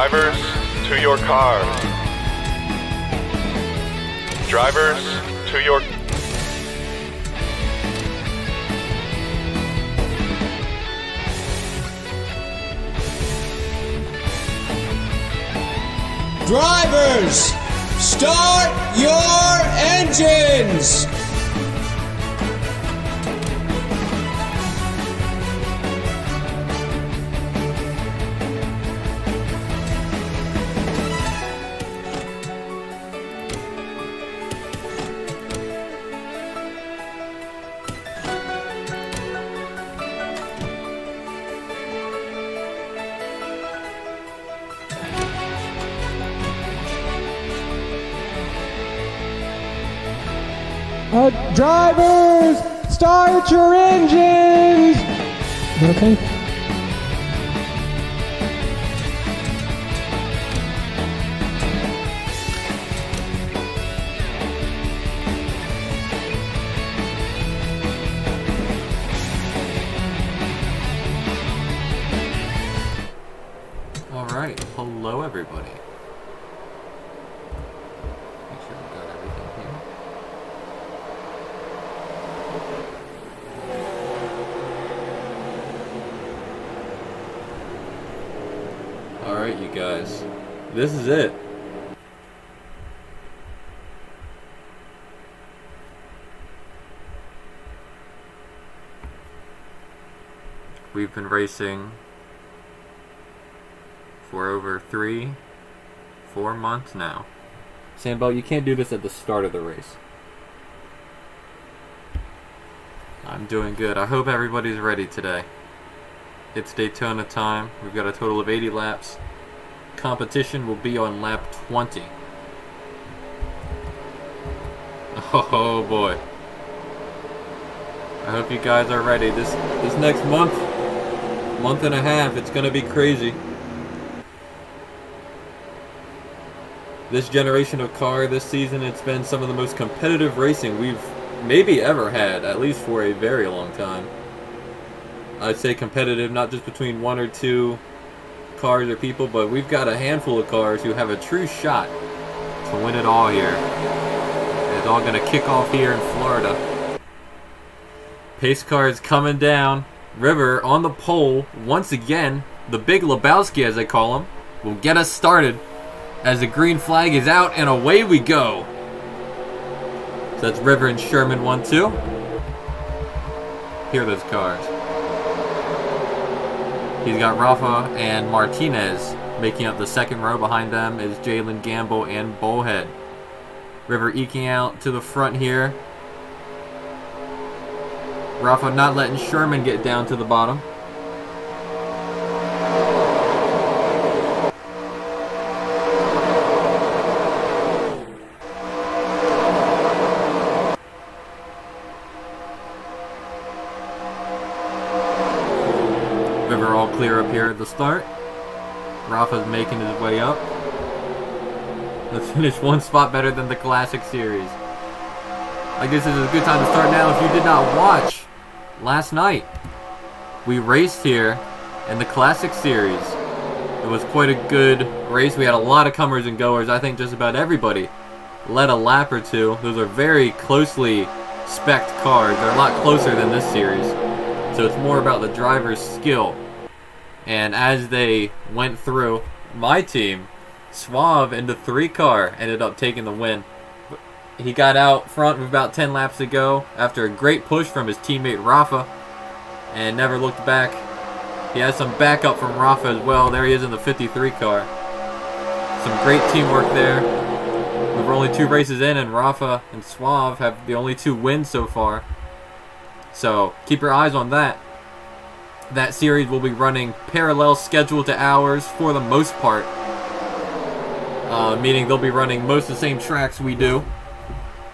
Drivers, to your car. Drivers, to your... Drivers, start your engines! Drivers, start your engines! Is that okay? Alright, hello everybody. Make sure we got everything here. Alright, you guys. This is it. We've been racing for over 3-4 months now. Sandbell, you can't do this at the start of the race. I'm doing good. I hope everybody's ready today. It's Daytona time. We've got a total of 80 laps. Competition will be on lap 20. Oh boy. I hope you guys are ready. This next month and a half, it's gonna be crazy. This generation of car this season, it's been some of the most competitive racing we've maybe ever had, at least for a very long time. I'd say competitive, not just between one or two cars or people, but we've got a handful of cars who have a true shot to win it all here. It's all going to kick off here in Florida. Pace cars coming down. River on the pole once again. The Big Lebowski, as they call him, will get us started as the green flag is out, and away we go. So that's River and Sherman 1-2. Here are those cars. He's got Rafa and Martinez making up the second row. Behind them is Jalen Gamble and Bullhead. River eking out to the front here. Rafa not letting Sherman get down to the bottom. River all clear up here at the start. Rafa's making his way up. Let's finish one spot better than the Classic Series. I guess this is a good time to start now. If you did not watch last night, we raced here in the Classic Series. It was quite a good race. We had a lot of comers and goers. I think just about everybody led a lap or two. Those are very closely spec'd cars. They're a lot closer than this series. So it's more about the driver's skill. And as they went through, my team, Suave in the 3-car, ended up taking the win. He got out front with about 10 laps to go after a great push from his teammate Rafa and never looked back. He has some backup from Rafa as well. There he is in the 53 car. Some great teamwork there. We're only 2 races in, and Rafa and Suave have the only 2 wins so far. So keep your eyes on that. That series will be running parallel schedule to ours for the most part. Meaning they'll be running most of the same tracks we do.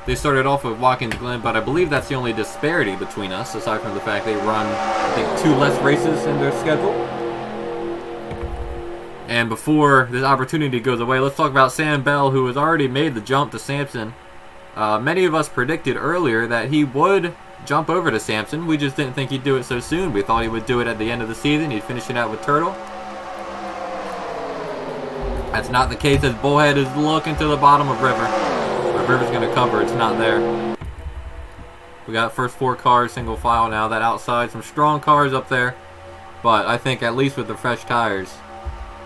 They started off with Watkins Glen, but I believe that's the only disparity between us, aside from the fact they run, I think, 2 less races in their schedule. And before this opportunity goes away, let's talk about Sam Bell, who has already made the jump to Sampson. Many of us predicted earlier that he would jump over to Sampson. We just didn't think he'd do it so soon. We thought he would do it at the end of the season. He'd finish it out with Turtle. That's not the case as Bullhead is looking to the bottom of River. But River's going to cover. It's not there. We got first 4 cars, single file now. That outside, some strong cars up there. But I think at least with the fresh tires,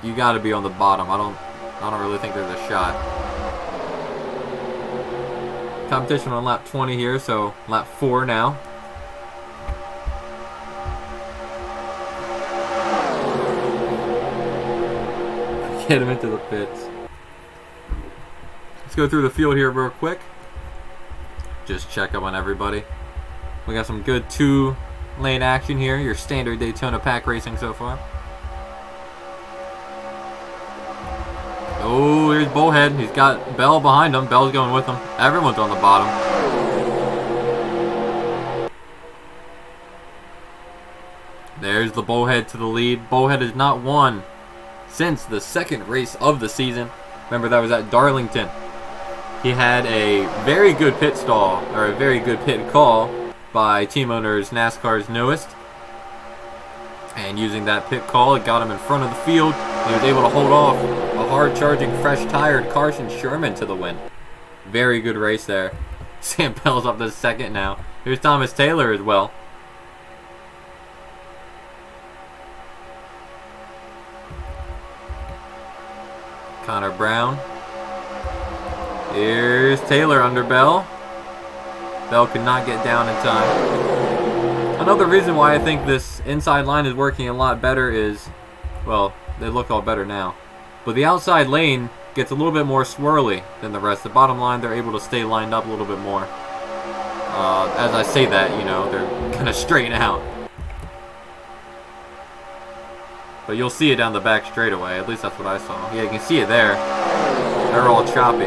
you got to be on the bottom. I don't really think there's a shot. Competition on lap 20 here, so lap 4 now. Get him into the pits. Let's go through the field here real quick. Just check up on everybody. We got some good 2-lane action here. Your standard Daytona pack racing so far. Oh, here's Bullhead. He's got Bell behind him. Bell's going with him. Everyone's on the bottom. There's the Bullhead to the lead. Bullhead has not won since the 2nd race of the season. Remember, that was at Darlington. He had a very good pit stall, or a very good pit call by team owners NASCAR's newest. And using that pit call, it got him in front of the field. He was able to hold off a hard-charging, fresh-tired Carson Sherman to the win. Very good race there. Sam Bell's up to 2nd now. Here's Thomas Taylor as well. Connor Brown. Here's Taylor under Bell. Bell could not get down in time. Another reason why I think this inside line is working a lot better is, well, they look all better now. But the outside lane gets a little bit more swirly than the rest. The bottom line, they're able to stay lined up a little bit more. As I say that, you know, they're kind of straighten out. But you'll see it down the back straightaway. At least that's what I saw. Yeah, you can see it there. They're all choppy.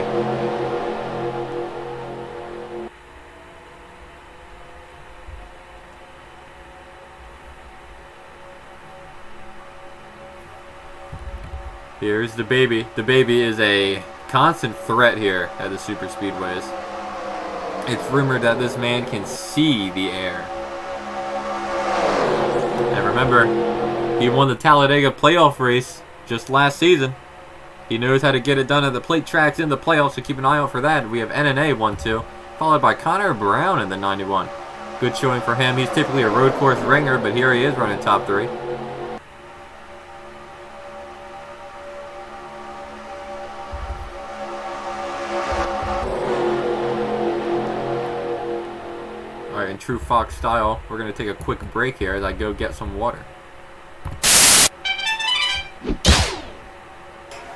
Here's the baby. The baby is a constant threat here at the super speedways. It's rumored that this man can see the air. And remember, he won the Talladega playoff race just last season. He knows how to get it done at the plate tracks in the playoffs, so keep an eye out for that. We have NNA 1-2, followed by Connor Brown in the 91. Good showing for him. He's typically a road course ringer, but here he is running top 3. Alright, in true Fox style, we're going to take a quick break here as I go get some water.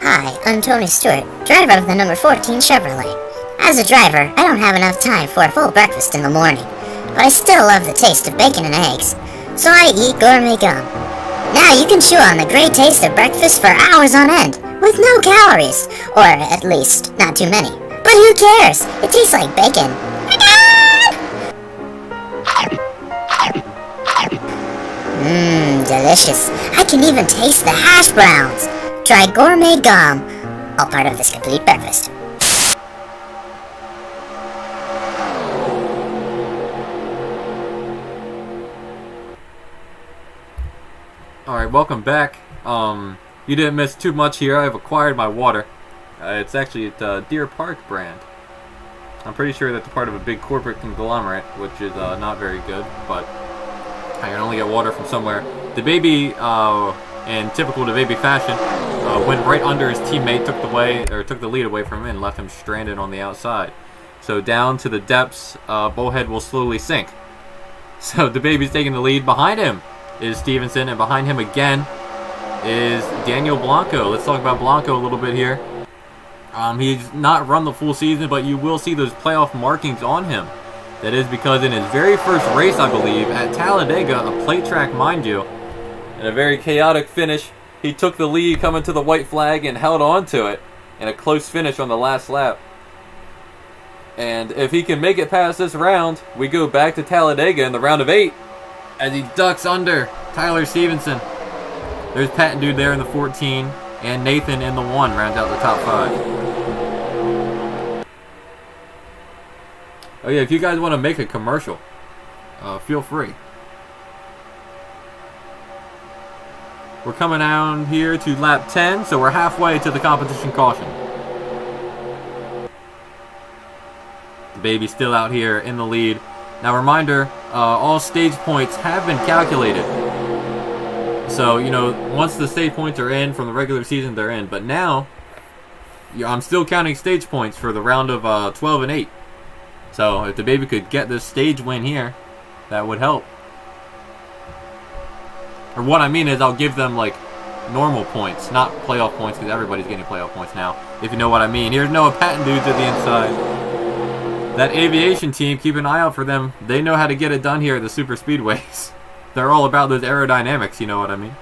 Hi, I'm Tony Stewart, driver of the number 14 Chevrolet. As a driver, I don't have enough time for a full breakfast in the morning, but I still love the taste of bacon and eggs, so I eat gourmet gum. Now you can chew on the great taste of breakfast for hours on end, with no calories, or at least, not too many. But who cares? It tastes like bacon. Delicious. I can even taste the hash browns. Try gourmet gum, all part of this complete breakfast. Alright, welcome back. You didn't miss too much here. I've acquired my water. It's actually at Deer Park brand. I'm pretty sure that's part of a big corporate conglomerate, which is not very good, but I can only get water from somewhere. The baby, in typical DeBaby fashion, went right under his teammate, took the lead away from him, and left him stranded on the outside. So down to the depths, Bullhead will slowly sink. So DeBaby's taking the lead. Behind him is Stevenson, and behind him again is Daniel Blanco. Let's talk about Blanco a little bit here. He's not run the full season, but you will see those playoff markings on him. That is because in his very first race, I believe, at Talladega, a plate track, mind you, in a very chaotic finish, he took the lead coming to the white flag and held on to it in a close finish on the last lap. And if he can make it past this round, we go back to Talladega in the round of 8 as he ducks under Tyler Stevenson. There's Pat Dude there in the 14, and Nathan in the 1 rounds out the top 5. Oh yeah, if you guys want to make a commercial, feel free. We're coming down here to lap 10, so we're halfway to the competition caution. The baby's still out here in the lead. Now, reminder, all stage points have been calculated. So, you know, once the stage points are in from the regular season, they're in. But now, I'm still counting stage points for the round of 12 and 8. So, if the baby could get this stage win here, that would help. Or what I mean is I'll give them, like, normal points, not playoff points, because everybody's getting playoff points now, if you know what I mean. Here's Noah Patton dude to the inside. That aviation team, keep an eye out for them. They know how to get it done here at the super speedways. They're all about those aerodynamics, you know what I mean.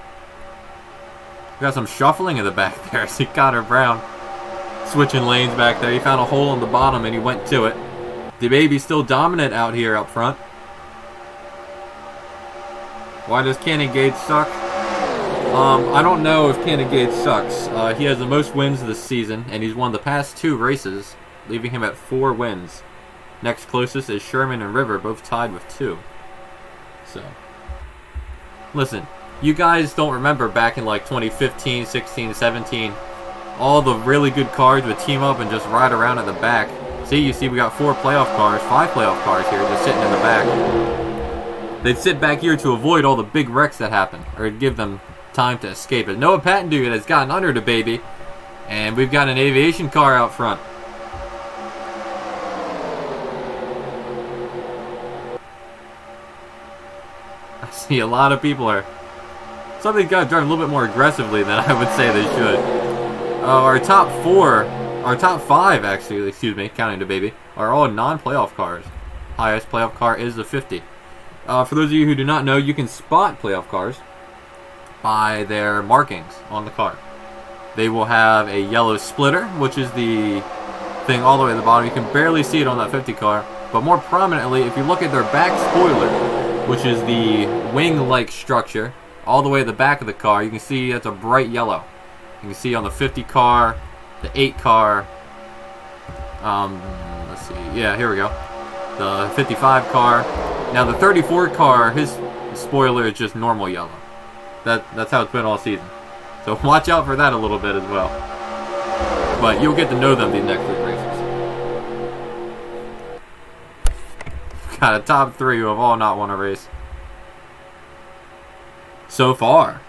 We got some shuffling in the back there. See Connor Brown switching lanes back there. He found a hole on the bottom and he went to it. The baby's still dominant out here up front. Why does Cannon Gage suck? I don't know if Cannon Gage sucks. He has the most wins this season, and he's won the past 2 races, leaving him at 4 wins. Next closest is Sherman and River, both tied with 2. So, listen, you guys don't remember back in like 2015, 16, 17, all the really good cars would team up and just ride around at the back. You see we got 4 playoff cars, 5 playoff cars here just sitting in the back. They'd sit back here to avoid all the big wrecks that happen, or give them time to escape it. Noah Patton dude has gotten under the baby, and we've got an aviation car out front. I see a lot of people are... Some of these guys drive a little bit more aggressively than I would say they should. Our top 5 actually, excuse me, counting the baby, are all non-playoff cars. Highest playoff car is the 50. For those of you who do not know, you can spot playoff cars by their markings on the car. They will have a yellow splitter, which is the thing all the way at the bottom. You can barely see it on that 50 car. But more prominently, if you look at their back spoiler, which is the wing-like structure, all the way at the back of the car, you can see it's a bright yellow. You can see on the 50 car, the 8 car, let's see, yeah, here we go. The 55 car. Now the 34 car, his spoiler is just normal yellow. That's how it's been all season. So watch out for that a little bit as well. But you'll get to know them these next 3 races. Got a top 3 who have all not won a race so far.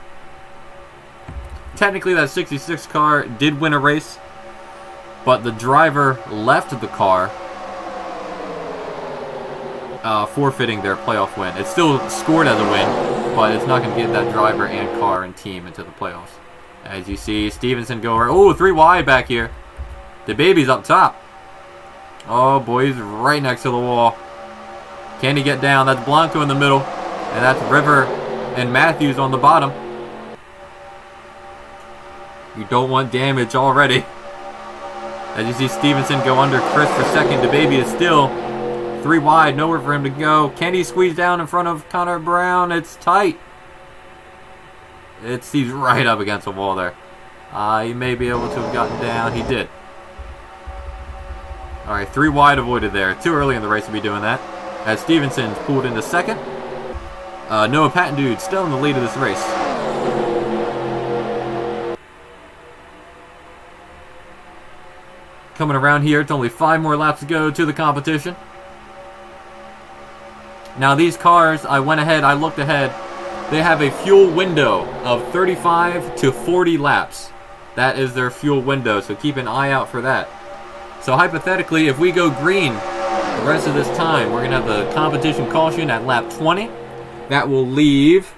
Technically that 66 car did win a race, but the driver left the car, forfeiting their playoff win. It's still scored as a win, but it's not going to get that driver and car and team into the playoffs. As you see, Stevenson go over. Oh, 3 wide back here. The baby's up top. Oh, boy, he's right next to the wall. Can he get down? That's Blanco in the middle, and that's River and Matthews on the bottom. You don't want damage already. As you see Stevenson go under Chris for second. The baby is still 3 wide, nowhere for him to go. Can he squeeze down in front of Connor Brown? It's tight. He's right up against the wall there. He may be able to have gotten down. He did. Alright, 3 wide avoided there. Too early in the race to be doing that. As Stevenson's pulled into second. Noah Patton dude still in the lead of this race. Coming around here, it's only 5 more laps to go to the competition. Now these cars, I went ahead, I looked ahead. They have a fuel window of 35 to 40 laps. That is their fuel window, so keep an eye out for that. So hypothetically, if we go green the rest of this time, we're going to have the competition caution at lap 20. That will leave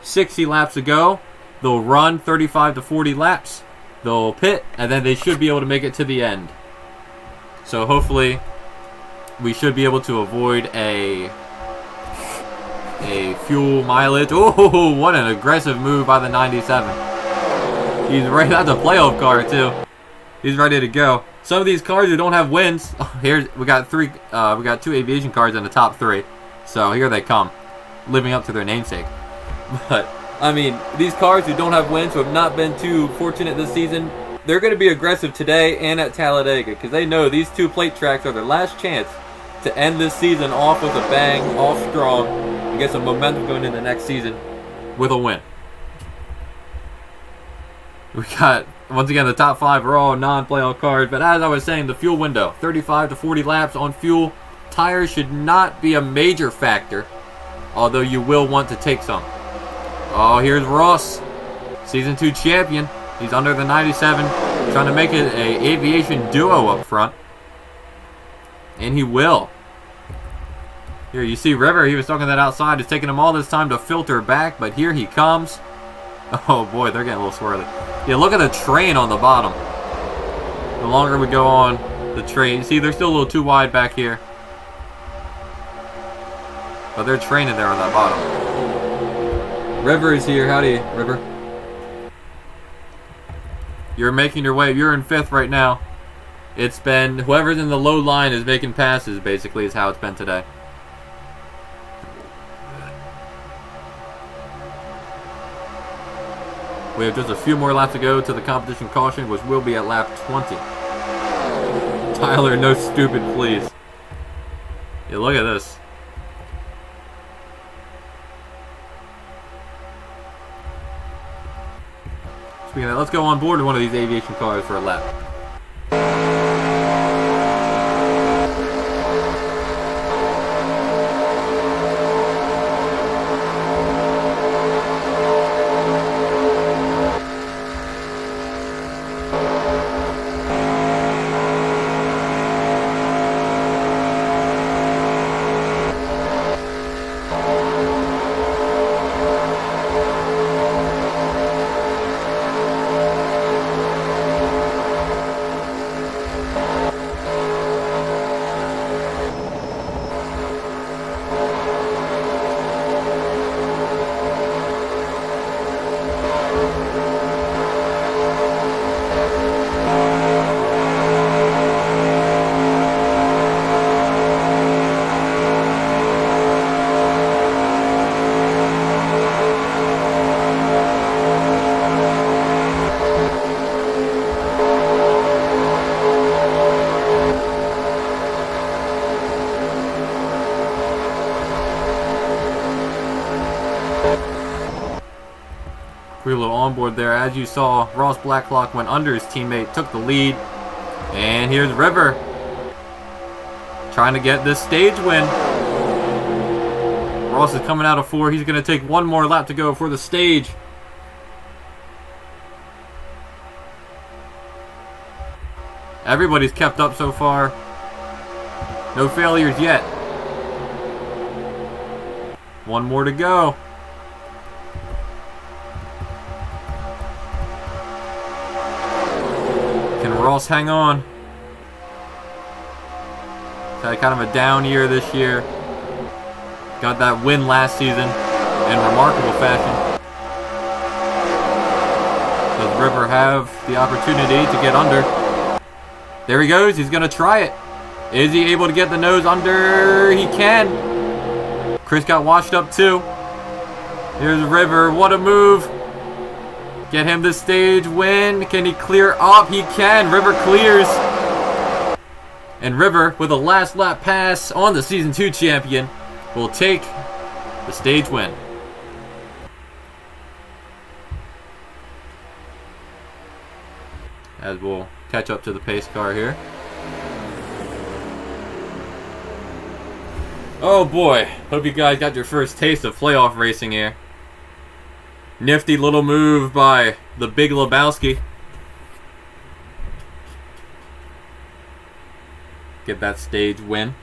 60 laps to go. They'll run 35 to 40 laps. They'll pit, and then they should be able to make it to the end. So hopefully, we should be able to avoid a fuel mileage. Oh, what an aggressive move by the 97. He's right. That's a playoff car too. He's ready to go. Some of these cars who don't have wins. We got 2 aviation cars in the top 3. So here they come, living up to their namesake. But I mean, these cars who don't have wins, who have not been too fortunate this season, they're going to be aggressive today and at Talladega because they know these 2 plate tracks are their last chance to end this season off with a bang, off strong, and get some momentum going into next season with a win. We got, once again, the top 5 are all non-playoff cars. But as I was saying, the fuel window, 35 to 40 laps on fuel. Tires should not be a major factor, although you will want to take some. Oh, here's Ross, Season 2 champion. He's under the 97, trying to make it a aviation duo up front. And he will. Here, you see River, he was talking that outside. It's taking him all this time to filter back, but here he comes. Oh boy, they're getting a little swirly. Yeah, look at the train on the bottom. The longer we go on the train, see, they're still a little too wide back here. But they're training there on that bottom. River is here. Howdy, River. You're making your way. You're in 5th right now. It's been, whoever's in the low line is making passes, basically, is how it's been today. We have just a few more laps to go to the competition caution, which will be at lap 20. Tyler, no stupid, please. Yeah, look at this. Speaking of that, let's go on board with one of these aviation cars for a lap. Quick little onboard there. As you saw, Ross Blacklock went under his teammate, took the lead. And here's River, trying to get this stage win. Ross is coming out of 4. He's going to take one more lap to go for the stage. Everybody's kept up so far. No failures yet. One more to go. Can Ross hang on? He's had kind of a down year this year. Got that win last season in remarkable fashion. Does River have the opportunity to get under? There he goes. He's going to try it. Is he able to get the nose under? He can. Chris got washed up too. Here's River. What a move. Get him the stage win. Can he clear up? He can. River clears. And River, with a last lap pass on the Season 2 champion, will take the stage win. As we'll catch up to the pace car here. Oh boy, hope you guys got your first taste of playoff racing here. Nifty little move by the Big Lebowski. Get that stage win.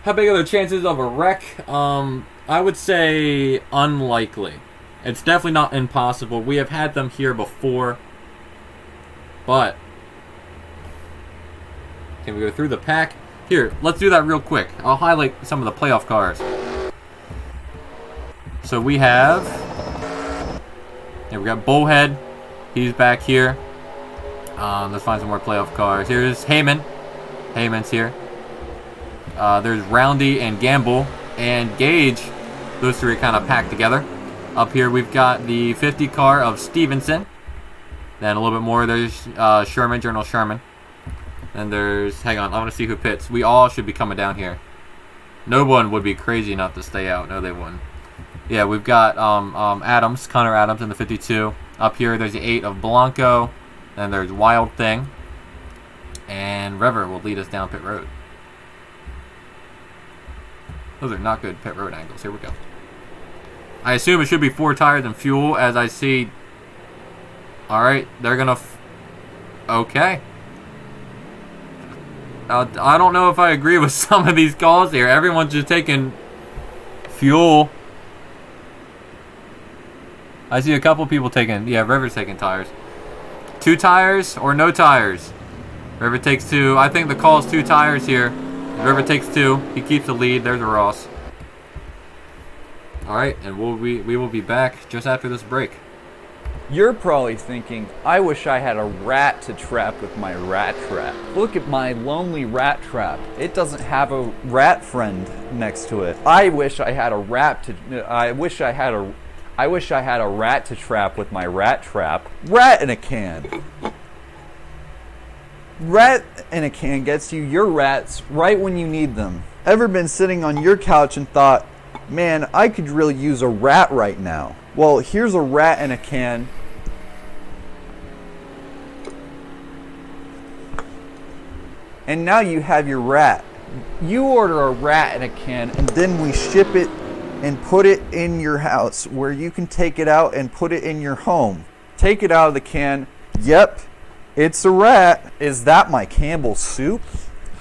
How big are the chances of a wreck? I would say unlikely. It's definitely not impossible. We have had them here before. But can we go through the pack? Here, let's do that real quick. I'll highlight some of the playoff cars. So we have... Here we got Bullhead. He's back here. Let's find some more playoff cars. Here's Heyman. Heyman's here. There's Roundy and Gamble and Gage. Those three are kind of packed together. Up here we've got the 50 car of Stevenson. Then a little bit more, there's Sherman, General Sherman. Then there's, hang on, I want to see who pits. We all should be coming down here. No one would be crazy enough to stay out. No, they wouldn't. Yeah, we've got Adams, Connor Adams in the 52. Up here, there's the 8 of Blanco. Then there's Wild Thing. And River will lead us down pit road. Those are not good pit road angles. Here we go. I assume it should be 4 tires and fuel, as I see. Alright, they're going to... Okay. I don't know if I agree with some of these calls here. Everyone's just taking fuel. I see a couple people taking... Yeah, River's taking tires. 2 tires or no tires? River takes 2. I think the call is 2 tires here. River takes 2. He keeps the lead. There's a Ross. Alright, and we will be back just after this break. You're probably thinking, I wish I had a rat to trap with my rat trap. Look at my lonely rat trap. It doesn't have a rat friend next to it. I wish I had a rat to trap with my rat trap. Rat in a can. Rat in a can gets you your rats right when you need them. Ever been sitting on your couch and thought, man, I could really use a rat right now? Well, here's a rat in a can. And now you have your rat. You order a rat in a can, and then we ship it and put it in your house where you can take it out and put it in your home. Take it out of the can. Yep, it's a rat. Is that my Campbell's soup?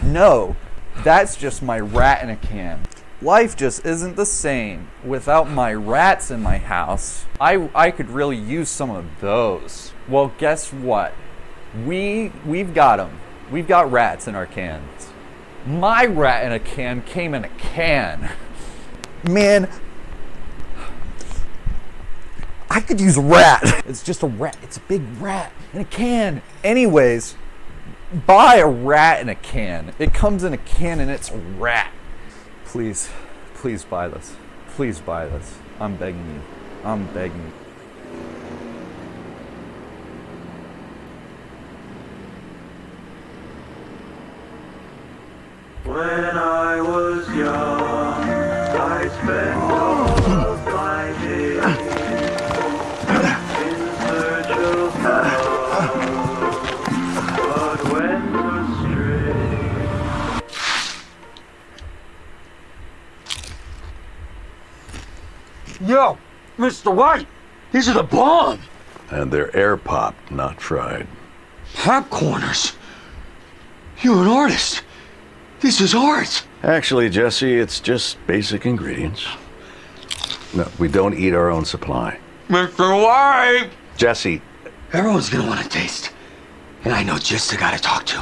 No, that's just my rat in a can. Life just isn't the same without my rats in my house. I could really use some of those. Well, guess what? We've got them. We've got rats in our cans. My rat in a can came in a can. Man, I could use a rat. It's just a rat. It's a big rat in a can. Anyways, buy a rat in a can. It comes in a can and it's a rat. Please, please buy this. Please buy this. I'm begging you. I'm begging you. When I was young, I spent all of my days in search of love, but went astray. Yo, Mr. White, these are the bomb. And they're air popped, not fried. Popcorners. You're an artist. This is art. Actually, Jesse, it's just basic ingredients. No, we don't eat our own supply. Mr. White! Jesse. Everyone's gonna want to taste. And I know just the guy to talk to.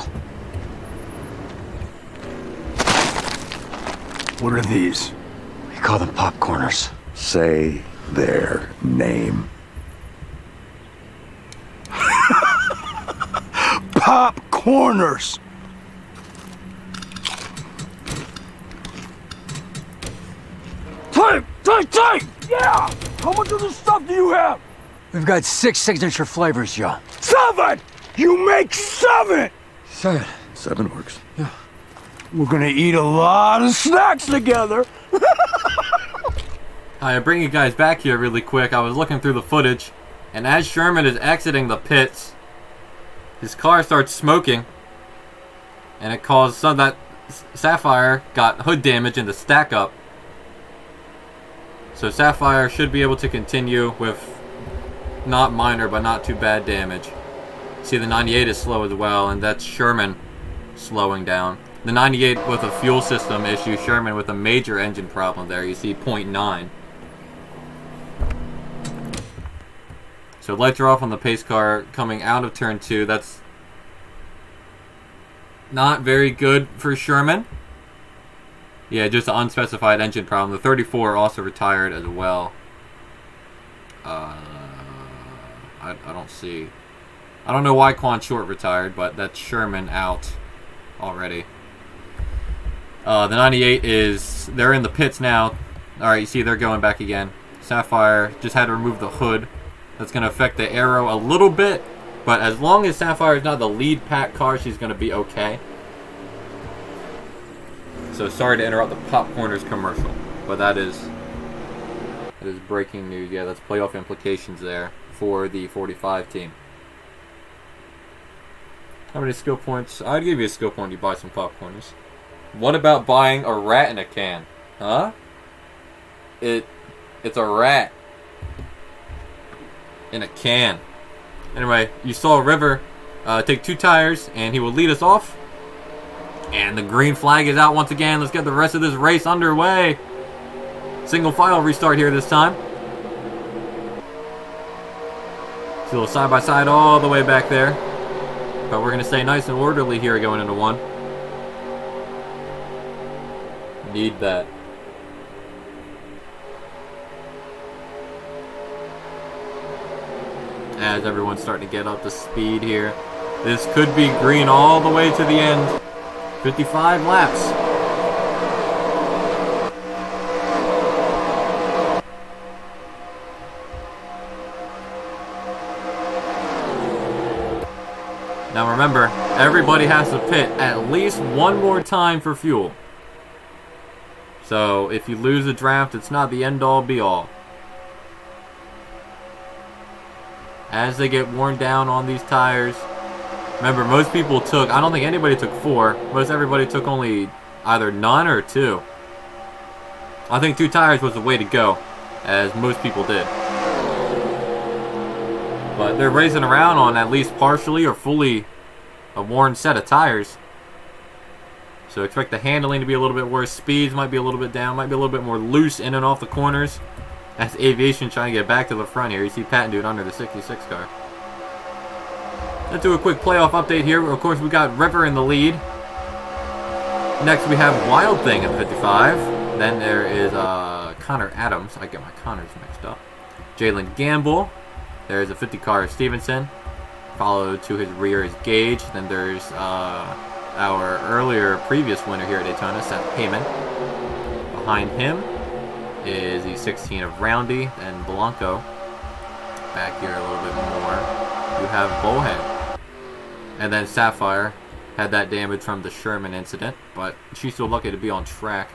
What are these? We call them popcorners. Say their name. Popcorners! Take! Yeah! How much of this stuff do you have? We've got 6 signature flavors, Joe. 7! You make 7! 7. 7 works. Yeah. We're gonna eat a lot of snacks together. I bring you guys back here really quick. I was looking through the footage, and as Sherman is exiting the pits, his car starts smoking, and it caused some that Sapphire got hood damage in the stack up. So Sapphire should be able to continue with not minor but not too bad damage. See, the 98 is slow as well, and that's Sherman slowing down. The 98 with a fuel system issue, Sherman with a major engine problem there. You see 0.9. So lights are off on the pace car coming out of turn 2. That's not very good for Sherman. Yeah, just an unspecified engine problem. The 34 also retired as well. I don't see. I don't know why Quan Short retired, but that's Sherman out already. The 98 is... They're in the pits now. Alright, you see they're going back again. Sapphire just had to remove the hood. That's going to affect the aero a little bit. But as long as Sapphire is not the lead pack car, she's going to be okay. So sorry to interrupt the Popcorners commercial, but that is breaking news. Yeah, that's playoff implications there. for the 45 team. How many skill points? I'd give you a skill point if you buy some popcorns. What about buying a rat in a can? Huh? It's a rat. In a can. Anyway, you saw River take 2 tires, and he will lead us off. And the green flag is out once again. Let's get the rest of this race underway. Single file restart here this time. See a little side by side all the way back there. But we're going to stay nice and orderly here going into 1. Need that. As everyone's starting to get up to speed here. This could be green all the way to the end. 55 laps. Now remember, everybody has to pit at least one more time for fuel. So if you lose a draft, it's not the end all be all. As they get worn down on these tires, remember most people took, I don't think anybody took 4. Most everybody took only either none or 2. I think 2 tires was the way to go, as most people did. But they're racing around on at least partially or fully a worn set of tires. So expect the handling to be a little bit worse. Speeds might be a little bit down, might be a little bit more loose in and off the corners. That's Aviation trying to get back to the front here. You see Patton dude under the 66 car. Let's do a quick playoff update here. Of course, we got River in the lead. Next, we have Wild Thing at 55. Then there is Connor Adams. I get my Connors mixed up. Jalen Gamble. There's a 50 car Stevenson. Followed to his rear is Gage. Then there's our previous winner here at Daytona, Seth Heyman. Behind him is the 16 of Roundy and Blanco. Back here a little bit more, you have Bullhead. And then Sapphire had that damage from the Sherman incident, but she's still lucky to be on track.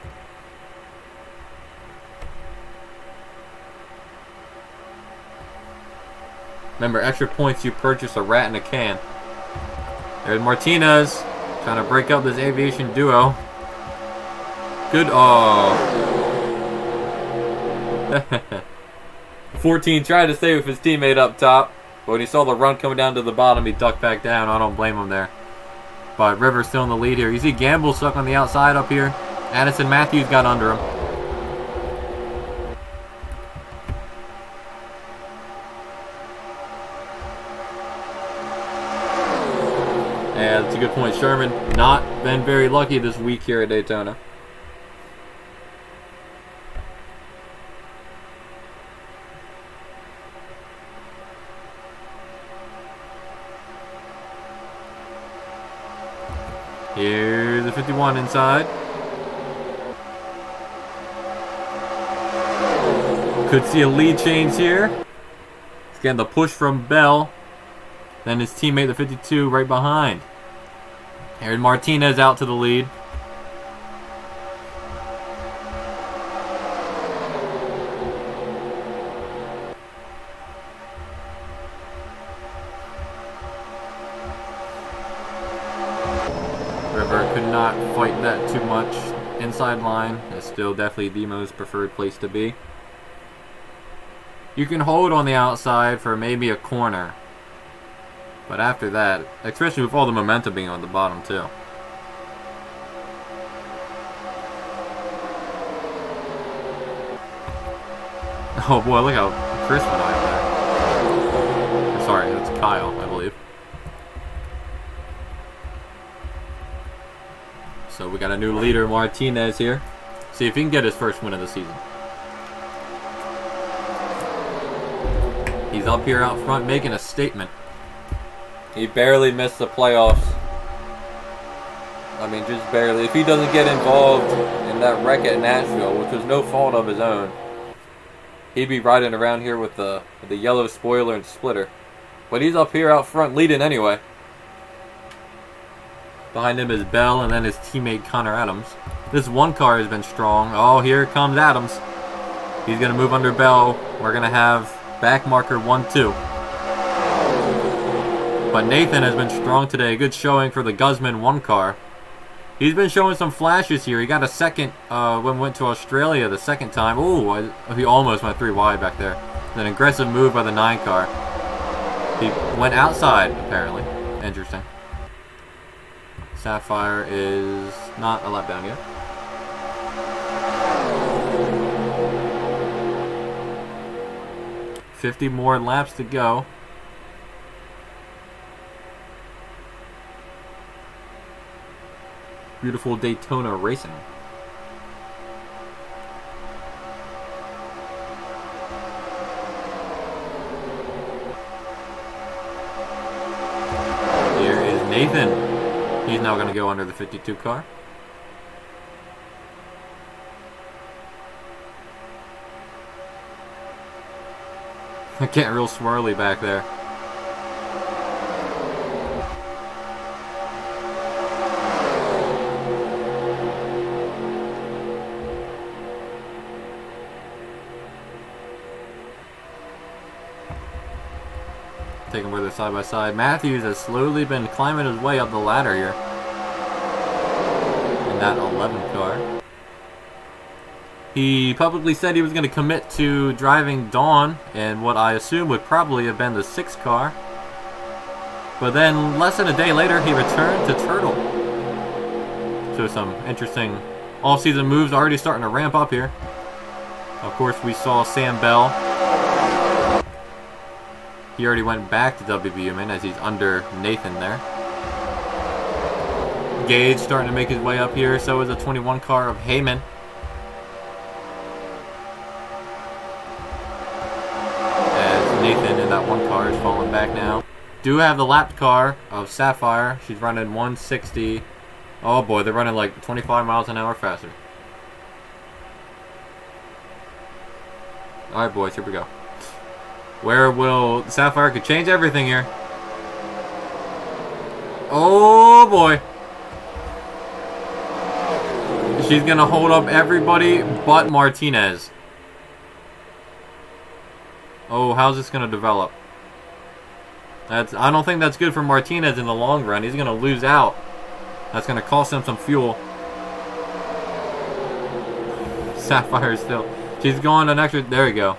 Remember, extra points, you purchase a rat in a can. There's Martinez trying to break up this Aviation duo. Good. Oh. 14 tried to stay with his teammate up top, but when he saw the run coming down to the bottom, he ducked back down. I don't blame him there. But River's still in the lead here. You see Gamble stuck on the outside up here. Addison Matthews got under him. And that's a good point. Sherman not been very lucky this week here at Daytona. Here's the 51 inside. Could see a lead change here. He's getting the push from Bell. Then his teammate, the 52, right behind. Here's Martinez out to the lead. River could not fight that too much. Inside line is still definitely the most preferred place to be. You can hold on the outside for maybe a corner. But after that, especially with all the momentum being on the bottom too. Oh boy, look how Chris went out there. Sorry, that's Kyle, I believe. So we got a new leader, Martinez here. See if he can get his first win of the season. He's up here out front making a statement. He barely missed the playoffs. I mean, just barely. If he doesn't get involved in that wreck at Nashville, which was no fault of his own, he'd be riding around here with the yellow spoiler and splitter. But he's up here out front leading anyway. Behind him is Bell and then his teammate Connor Adams. This one car has been strong. Oh, here comes Adams. He's going to move under Bell. We're going to have back marker 1-2. But Nathan has been strong today. Good showing for the Guzman 1 car. He's been showing some flashes here. He got a second when we went to Australia the second time. Ooh, he almost went 3 wide back there. An aggressive move by the 9 car. He went outside, apparently. Interesting. Sapphire is not a lap down yet. $50 more laps to go. Beautiful Daytona racing. Here is Nathan. He's now going to go under the 52 car. Getting real swirly back there. Taking where they're side by side. Matthews has slowly been climbing his way up the ladder here. In that 11 car. He publicly said he was going to commit to driving Dawn and what I assume would probably have been the 6 car. But then less than a day later he returned to Turtle. So some interesting off-season moves already starting to ramp up here. Of course we saw Sam Bell. He already went back to WB Human as he's under Nathan there. Gage starting to make his way up here. So is a 21 car of Heyman. As Nathan in that 1 car is falling back now. Do have the lapped car of Sapphire. She's running 160. Oh boy, they're running like 25 miles an hour faster. Alright boys, here we go. Where will Sapphire could change everything here? Oh boy. She's gonna hold up everybody but Martinez. Oh, how's this gonna develop? I don't think that's good for Martinez in the long run. He's gonna lose out. That's gonna cost him some fuel. Sapphire still. She's going an extra. There we go.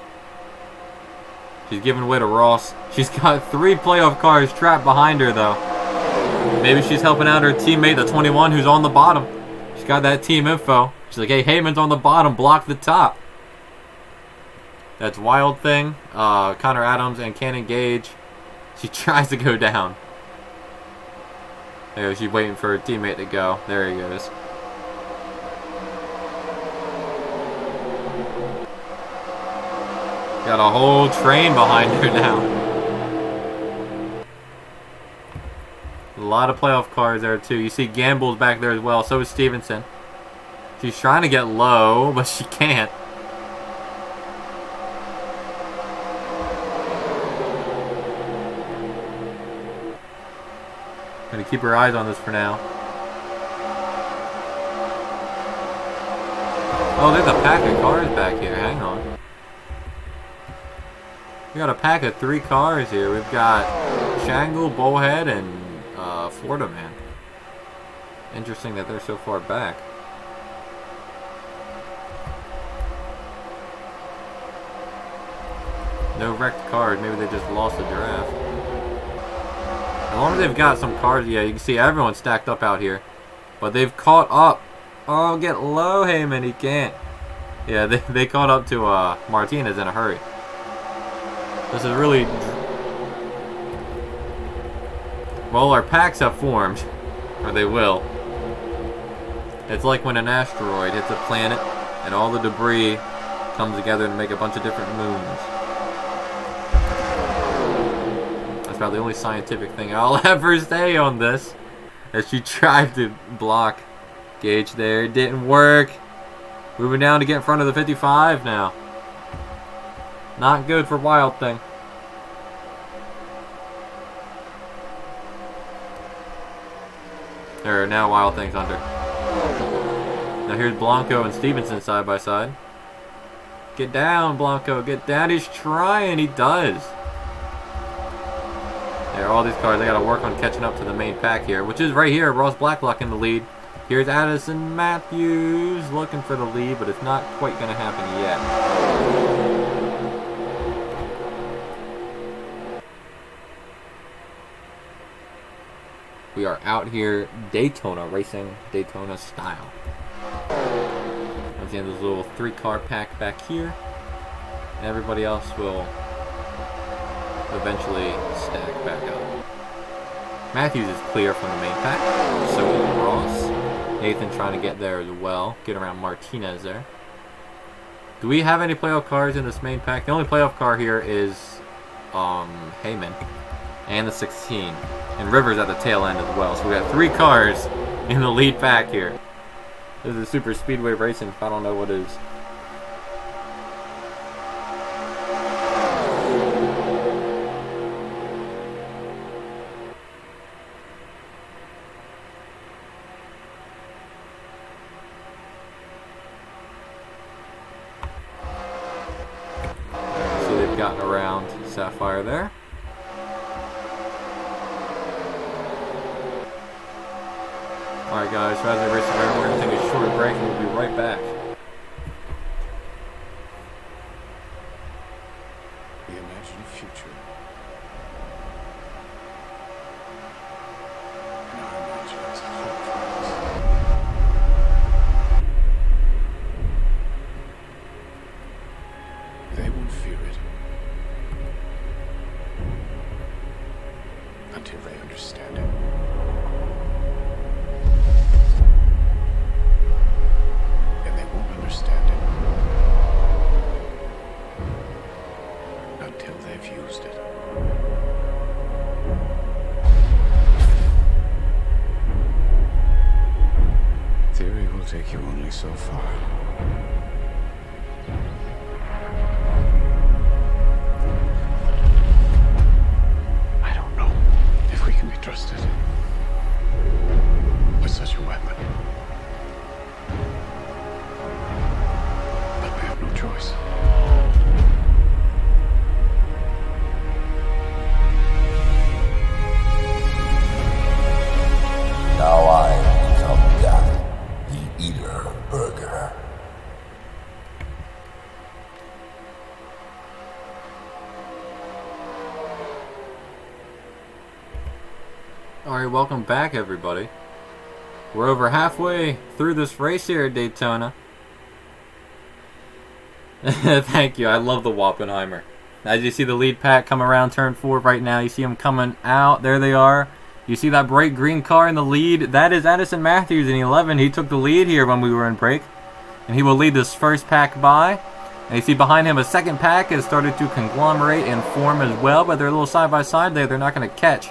She's giving way to Ross. She's got 3 playoff cars trapped behind her, though. Maybe she's helping out her teammate, the 21, who's on the bottom. She's got that team info. She's like, hey, Heyman's on the bottom. Block the top. That's Wild Thing, Connor Adams, and Cannon Gage. She tries to go down. There, she's waiting for her teammate to go. There he goes. Got a whole train behind her now. A lot of playoff cars there too. You see Gamble's back there as well. So is Stevenson. She's trying to get low, but she can't. Gonna keep her eyes on this for now. Oh, there's a pack of cars back here. Hang on. We got a pack of 3 cars here. We've got Shangle, Bullhead, and Florida Man. Interesting that they're so far back. No wrecked cars. Maybe they just lost the draft. As long as they've got some cars, yeah, you can see everyone's stacked up out here. But they've caught up. Oh, get low, Heyman. He can't. Yeah, they caught up to Martinez in a hurry. This is really... Well, our packs have formed. Or they will. It's like when an asteroid hits a planet and all the debris comes together to make a bunch of different moons. That's about the only scientific thing I'll ever say on this. As she tried to block Gage there. It didn't work. Moving down to get in front of the 55 now. Not good for Wild Thing. There, now Wild Thing's under. Now here's Blanco and Stevenson side by side. Get down, Blanco. Get down. He's trying. He does. There, all these cars, they gotta work on catching up to the main pack here, which is right here. Ross Blacklock in the lead. Here's Addison Matthews looking for the lead, but it's not quite gonna happen yet. We are out here Daytona racing, Daytona style. Once again, there's a little 3-car pack back here. And everybody else will eventually stack back up. Matthews is clear from the main pack. So is Ross. Nathan trying to get there as well. Get around Martinez there. Do we have any playoff cars in this main pack? The only playoff car here is Heyman and the 16. And Rivers at the tail end as well. So we got 3 cars in the lead pack here. This is Super Speedway Racing, if I don't know what it is. So they've gotten around Sapphire there. Alright guys, so as they race around, we're going to take a short break and we'll be right back. We imagine a future. And our imaginings hope for us. They won't fear it until they understand it. Understand it until they've used it. Theory will take you only so far. I don't know if we can be trusted with such a weapon. Choice. Now I become Death, the eater of burger. Alright, welcome back everybody. We're over halfway through this race here at Daytona. Thank you. I love the Wappenheimer. As you see the lead pack come around turn 4 right now, you see them coming out. There they are. You see that bright green car in the lead? That is Addison Matthews in 11. He took the lead here when we were in break. And he will lead this first pack by. And you see behind him a second pack has started to conglomerate and form as well. But they're a little side by side there. They're not going to catch.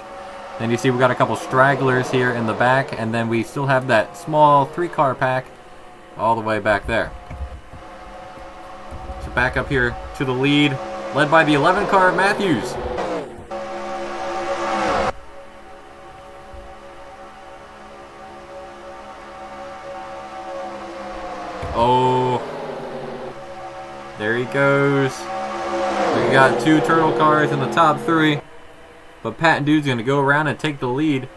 Then you see we got a couple stragglers here in the back. And then we still have that small 3-car pack all the way back there. Back up here to the lead, led by the 11 car of Matthews. Oh, there he goes. We got 2 turtle cars in the top 3, but Pat Dude's gonna go around and take the lead.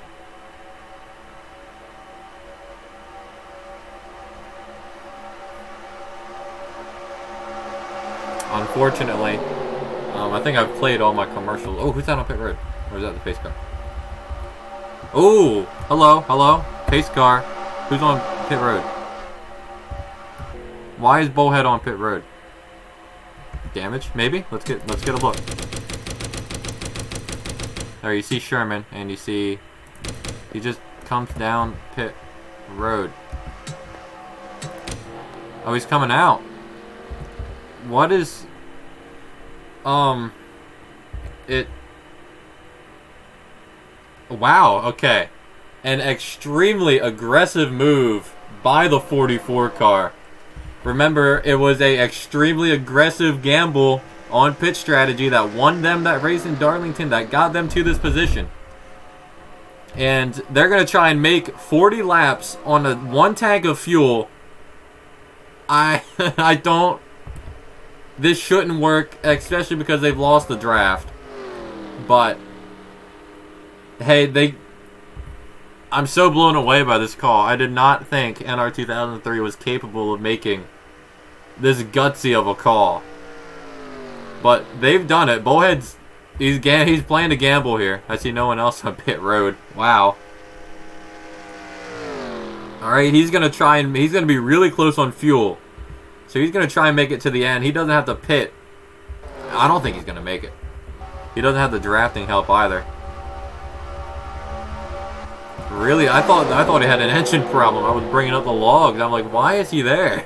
Unfortunately, I think I've played all my commercials. Oh, who's that on pit road? Or is that the pace car? Oh, hello, pace car. Who's on pit road? Why is Bullhead on pit road? Damage, maybe. Let's get a look. There, you see Sherman, and you see he just comes down pit road. Oh, he's coming out. What is it? Wow, okay. An extremely aggressive move by the 44 car. Remember, it was a extremely aggressive gamble on pit strategy that won them that race in Darlington, that got them to this position. And they're going to try and make 40 laps on a 1 tank of fuel. I don't... This shouldn't work, especially because they've lost the draft. But Hey, I'm so blown away by this call. I did not think NR 2003 was capable of making this gutsy of a call. But they've done it. Bullhead's he's playing to gamble here. I see no one else on pit road. Wow. Alright, he's gonna be really close on fuel. So he's gonna try and make it to the end. He doesn't have to pit. I don't think he's gonna make it. He doesn't have the drafting help either. Really? I thought he had an engine problem. I was bringing up the logs. I'm like, why is he there?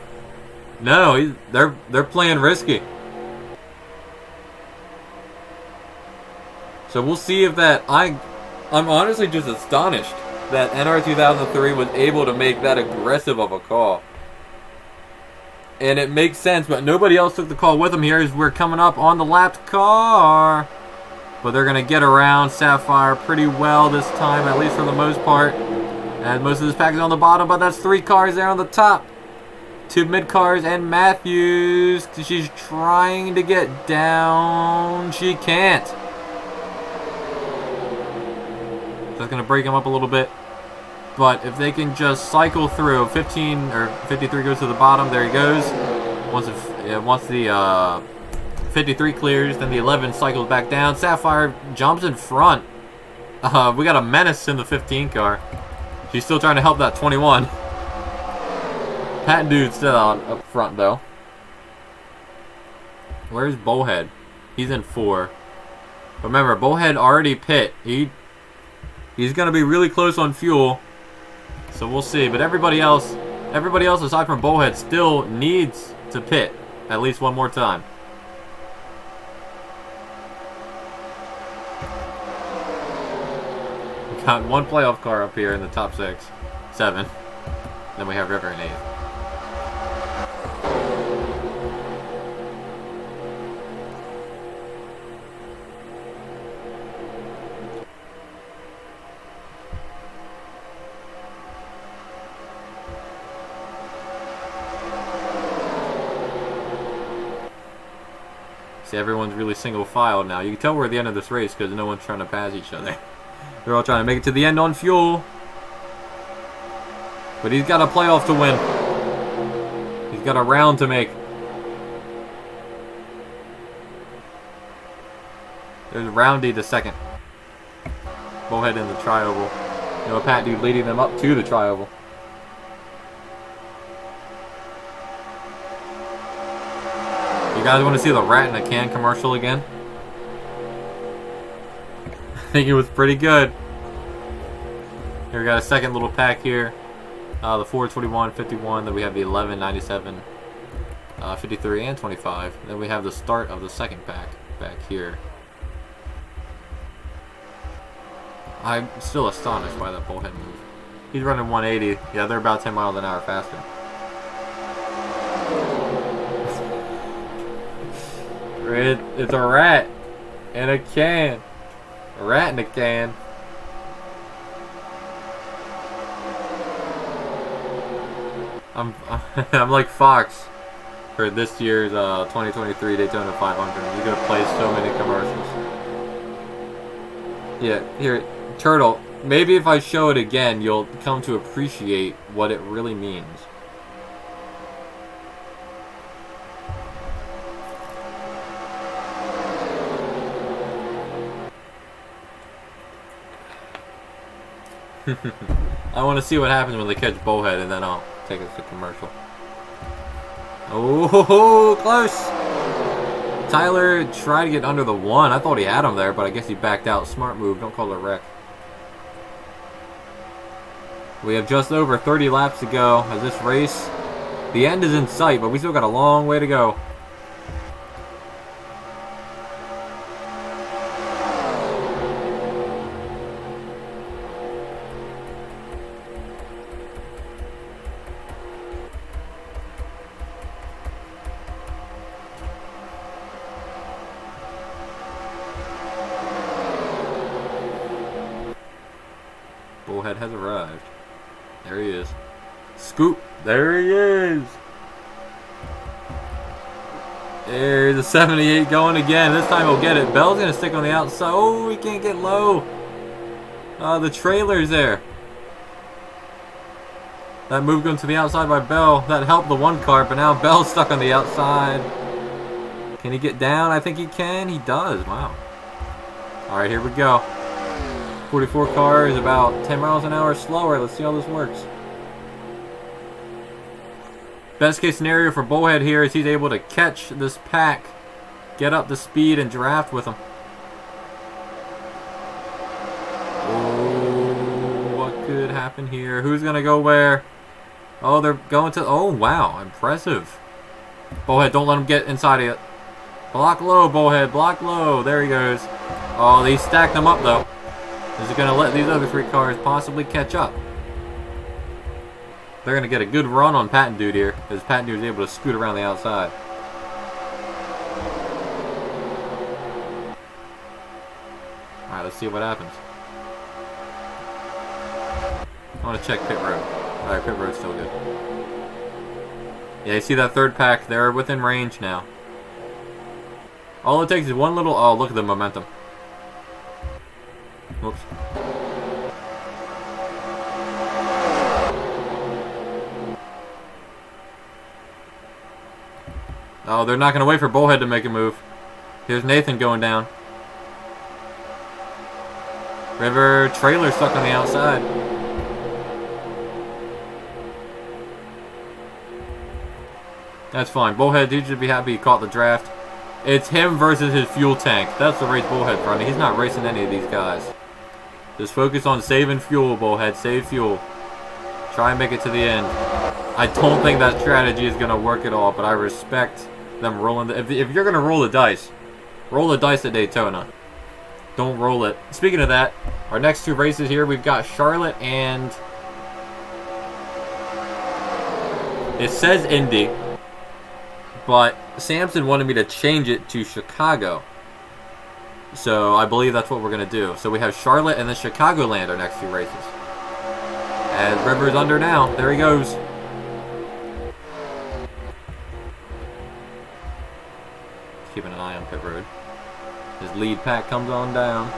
No, they're playing risky. So we'll see if that... I'm honestly just astonished that NR 2003 was able to make that aggressive of a call. And it makes sense, but nobody else took the call with him here as we're coming up on the lapped car. But they're going to get around Sapphire pretty well this time, at least for the most part. And most of this pack is on the bottom, but that's 3 cars there on the top. 2 mid cars and Matthews. She's trying to get down. She can't. That's going to break him up a little bit. But if they can just cycle through, 15 or 53 goes to the bottom. There he goes. Once the 53 clears, then the 11 cycles back down. Sapphire jumps in front. We got a menace in the 15 car. She's still trying to help that 21. Pat Dude's still up front though. Where's Bullhead? He's in 4. But remember, Bullhead already pit. He's gonna be really close on fuel. So we'll see. But everybody else aside from Bullhead still needs to pit at least one more time. We got 1 playoff car up here in the top 7. Then we have River in 8th. See, everyone's really single file now. You can tell we're at the end of this race because no one's trying to pass each other. They're all trying to make it to the end on fuel. But he's got a playoff to win. He's got a round to make. There's Roundy to second. Bullhead in the tri-oval. You know, Pat Dude leading them up to the tri-oval. You guys want to see the rat in a can commercial again? I think it was pretty good. Here we got a second little pack here. The 421, 51. Then we have the 11, 97, 53, and 25. Then we have the start of the second pack back here. I'm still astonished by that Bullhead move. He's running 180. Yeah, they're about 10 miles an hour faster. It's a rat in a can. A rat in a can. I'm like Fox for this year's 2023 Daytona 500. He's gonna play so many commercials. Yeah, here, Turtle. Maybe if I show it again, you'll come to appreciate what it really means. I want to see what happens when they catch Bullhead, and then I'll take us to commercial. Oh, close! Tyler tried to get under the 1. I thought he had him there, but I guess he backed out. Smart move. Don't call it a wreck. We have just over 30 laps to go as this race. The end is in sight, but we still got a long way to go. Bullhead has arrived. There he is. Scoop. There he is. There's a 78 going again. This time he'll get it. Bell's going to stick on the outside. Oh, he can't get low. The trailer's there. That move going to the outside by Bell. That helped the one car, but now Bell's stuck on the outside. Can he get down? I think he can. He does. Wow. Alright, here we go. 44 car is about 10 miles an hour slower. Let's see how this works. Best case scenario for Bullhead here is he's able to catch this pack, get up to speed, and draft with him. Oh, what could happen here? Who's going to go where? Oh, they're going to... Oh, wow. Impressive. Bullhead, don't let him get inside of it. Block low, Bullhead. Block low. There he goes. Oh, they stacked them up, though. Is it going to let these other three cars possibly catch up? They're going to get a good run on Patent Dude here, because Patent Dude is able to scoot around the outside. Alright, let's see what happens. I want to check pit road. Alright, pit road's still good. Yeah, you see that third pack? They're within range now. All it takes is one little... Oh, look at the momentum. Whoops. Oh, they're not going to wait for Bullhead to make a move. Here's Nathan going down. River trailer stuck on the outside. That's fine. Bullhead, dude should be happy he caught the draft. It's him versus his fuel tank. That's the race Bullhead's running. He's not racing any of these guys. Just focus on saving fuel, Bullhead. Save fuel. Try and make it to the end. I don't think that strategy is going to work at all, but I respect them rolling. If you're going to roll the dice at Daytona. Don't roll it. Speaking of that, our next two races here, we've got Charlotte and... It says Indy, but Samson wanted me to change it to Chicago. So I believe that's what we're going to do. So we have Charlotte and then Chicagoland, our next two races. As River's under now. There he goes. Keeping an eye on pit road. His lead pack comes on down.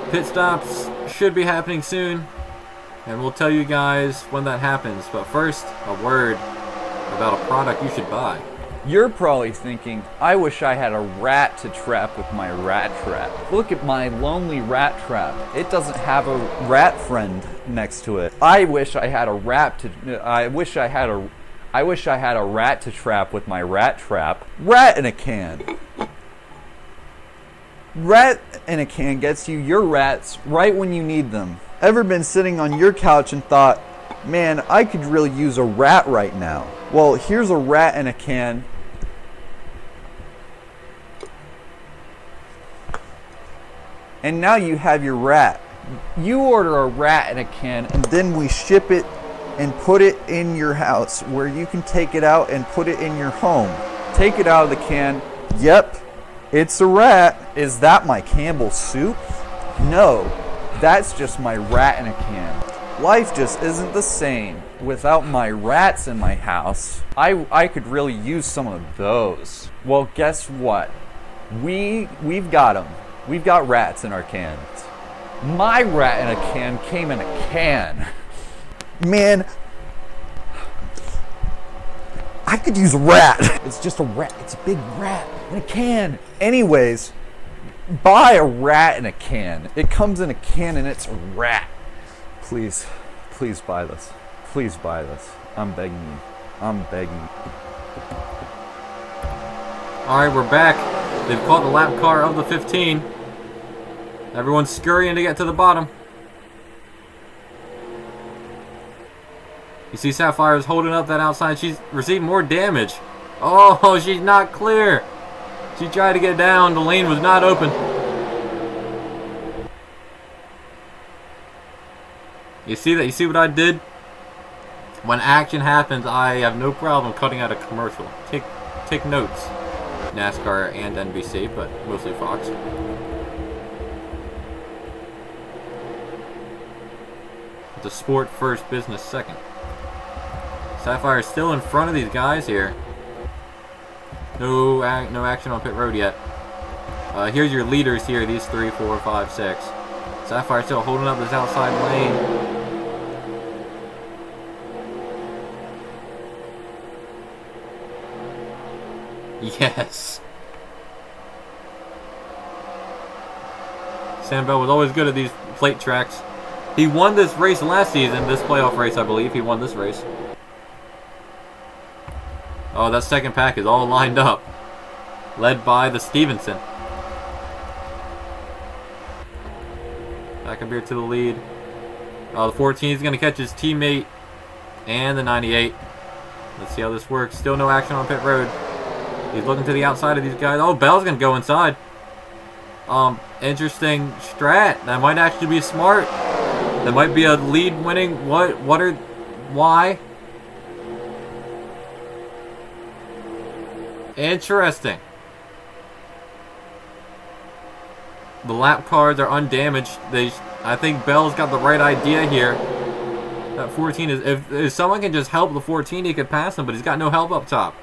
Pit stops should be happening soon. And we'll tell you guys when that happens. But first, a word about a product you should buy. You're probably thinking, I wish I had a rat to trap with my rat trap. Look at my lonely rat trap. It doesn't have a rat friend next to it. I wish I had a rat to trap with my rat trap. Rat in a can. Rat in a can gets you your rats right when you need them. Ever been sitting on your couch and thought, man, I could really use a rat right now? Well, here's a rat in a can. And now you have your rat. You order a rat in a can, and then we ship it and put it in your house where you can take it out and put it in your home. Take it out of the can. Yep, it's a rat. Is that my Campbell soup? No, that's just my rat in a can. Life just isn't the same without my rats in my house. I could really use some of those. Well, guess what? We've got them. We've got rats in our cans. My rat in a can came in a can. Man, I could use a rat. It's just a rat. It's a big rat in a can. Anyways, buy a rat in a can. It comes in a can and it's a rat. Please, please buy this. Please buy this. I'm begging you. I'm begging you. Alright, we're back. They've caught the lap car of the 15. Everyone's scurrying to get to the bottom. You see Sapphire's holding up that outside. She's receiving more damage. Oh, she's not clear. She tried to get down. The lane was not open. You see that? You see what I did? When action happens, I have no problem cutting out a commercial. Take notes. NASCAR and NBC, but mostly Fox. The sport first, business second. Sapphire is still in front of these guys here. No action on pit road yet. Here's your leaders here. These 3, 4, 5, 6. Sapphire still holding up this outside lane. Yes. Sam Bell was always good at these plate tracks. He won this race last season, this playoff race, I believe. He won this race. Oh, that second pack is all lined up. Led by the Stevenson. Back up here to the lead. The 14 is going to catch his teammate and the 98. Let's see how this works. Still no action on pit road. He's looking to the outside of these guys. Oh, Bell's going to go inside. Interesting strat. That might actually be smart. That might be a lead winning. Why? Interesting. The lap cards are undamaged. I think Bell's got the right idea here. That 14 is, if someone can just help the 14, he could pass him, but he's got no help up top.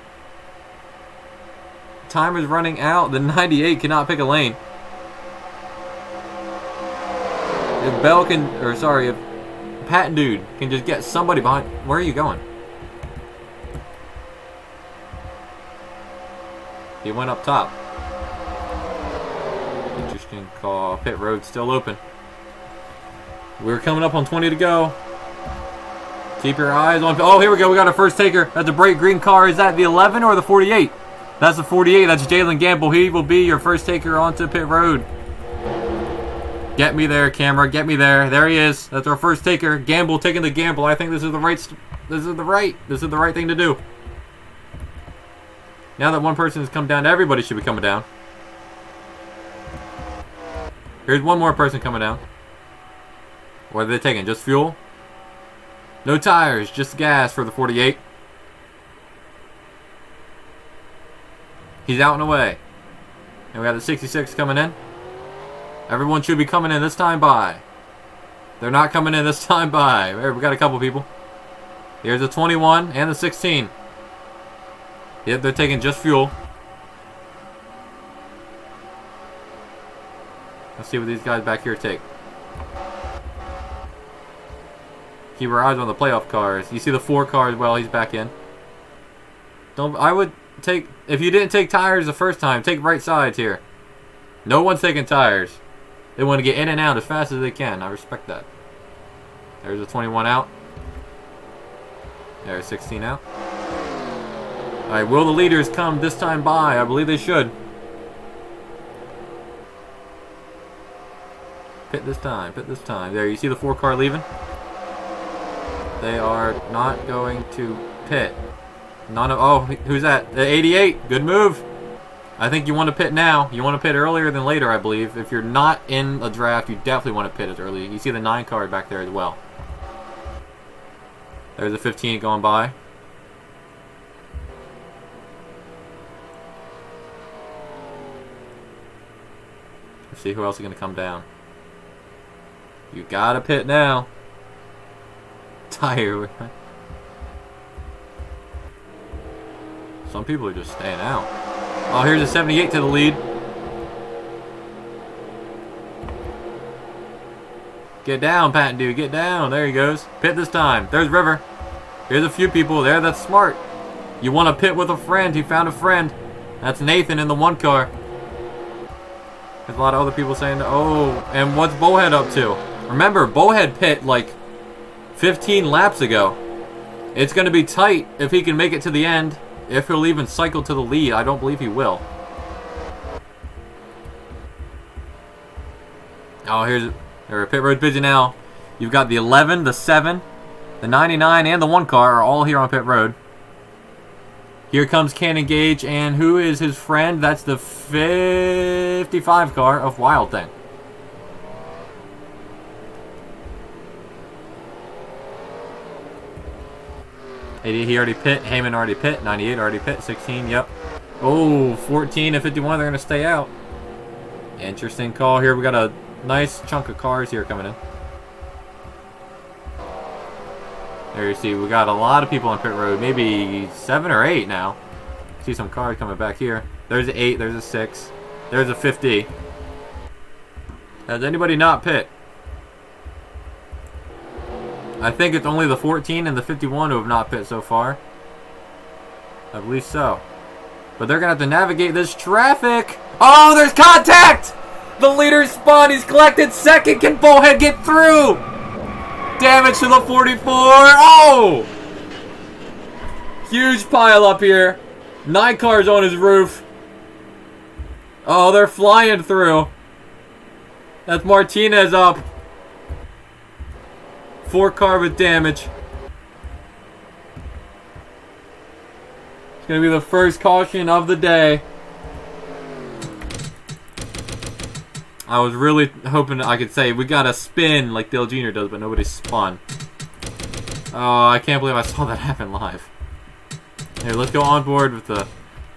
Time is running out. The 98 cannot pick a lane. If Bell can, if Pat Dude can just get somebody behind. Where are you going? He went up top. Interesting call. Pit road still open. We're coming up on 20 to go. Keep your eyes on. Oh, here we go. We got our first taker. That's a bright green car. Is that the 11 or the 48? That's the 48. That's Jalen Gamble. He will be your first taker onto pit road. Get me there, camera. Get me there. There he is. That's our first taker. Gamble taking the gamble. I think this is the right thing to do. Now that one person has come down, everybody should be coming down. Here's one more person coming down. What are they taking? Just fuel? No tires, just gas for the 48. He's out and away. And we got the 66 coming in. Everyone should be coming in this time by. They're not coming in this time by. We got a couple people. Here's the 21 and the 16. Yep, they're taking just fuel. Let's see what these guys back here take. Keep our eyes on the playoff cars. You see the 4 cars, well, he's back in. I would take, if you didn't take tires the first time, take right sides here. No one's taking tires. They want to get in and out as fast as they can. I respect that. There's a 21 out. There's 16 out. Alright, will the leaders come this time by? I believe they should. Pit this time, pit this time. There, you see the 4 car leaving? They are not going to pit. Oh, who's that? The 88. Good move. I think you want to pit now. You want to pit earlier than later, I believe. If you're not in a draft, you definitely want to pit as early. You see the 9 car back there as well. There's a 15 going by. Let's see who else is going to come down. You gotta pit now. Tire. Some people are just staying out. Oh, here's a 78 to the lead. Get down, Pat Dude. Get down. There he goes. Pit this time. There's River. Here's a few people there. That's smart. You want to pit with a friend. He found a friend. That's Nathan in the 1 car. There's a lot of other people saying, oh, and what's Bowhead up to? Remember, Bowhead pit like 15 laps ago. It's going to be tight if he can make it to the end. If he'll even cycle to the lead, I don't believe he will. Oh, here's pit road busy now. You've got the 11, the 7, the 99, and the 1 car are all here on pit road. Here comes Cannon Gage, and who is his friend? That's the 55 car of Wild Thing. He already pit. Heyman already pit. 98 already pit. 16, yep. Oh, 14 and 51, they're going to stay out. Interesting call here. We got a nice chunk of cars here coming in. There you see, we got a lot of people on pit road. Maybe 7 or 8 now. See some cars coming back here. There's an 8, there's a 6. There's a 50. Has anybody not pit? I think it's only the 14 and the 51 who have not pit so far. I believe so. But they're going to have to navigate this traffic. Oh, there's contact! The leader spun. He's collected second. Can Bullhead get through? Damage to the 44. Oh! Huge pile up here. 9 cars on his roof. Oh, they're flying through. That's Martinez up. 4 car with damage. It's going to be the first caution of the day. I was really hoping I could say we got a spin like Dale Jr. does, but nobody spun. Oh, I can't believe I saw that happen live. Here, let's go on board with the...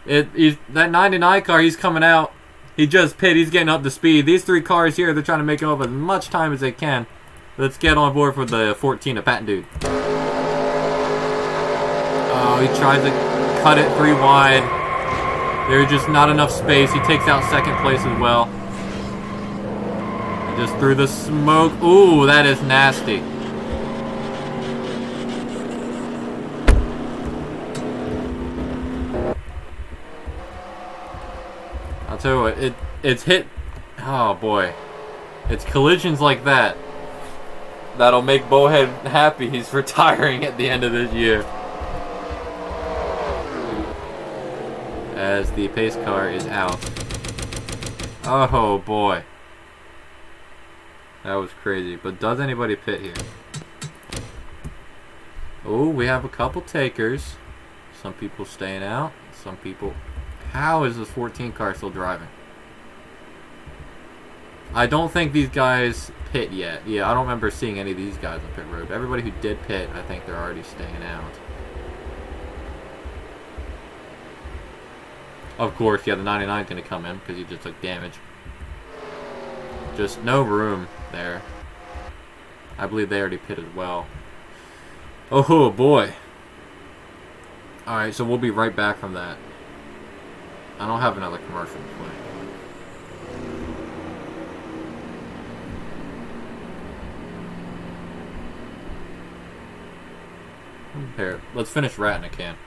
that 99 car, he's coming out. He just pit. He's getting up to speed. These 3 cars here, they're trying to make up as much time as they can. Let's get on board for the 14, a Patton dude. Oh, he tries to cut it 3 wide. There's just not enough space. He takes out second place as well. Just through the smoke. Ooh, that is nasty. I'll tell you what, it's hit. Oh boy, it's collisions like that that'll make Bowhead happy. He's retiring at the end of this year. As the pace car is out. Oh boy. That was crazy. But does anybody pit here? Oh, we have a couple takers. Some people staying out. Some people... How is this 14 car still driving? I don't think these guys pit yet. Yeah, I don't remember seeing any of these guys on pit road. Everybody who did pit, I think they're already staying out. Of course, yeah, the 99's going to come in because he just took damage. Just no room there. I believe they already pit as well. Oh boy. Alright, so we'll be right back from that. I don't have another commercial to play. Here, let's finish Rat in a Can.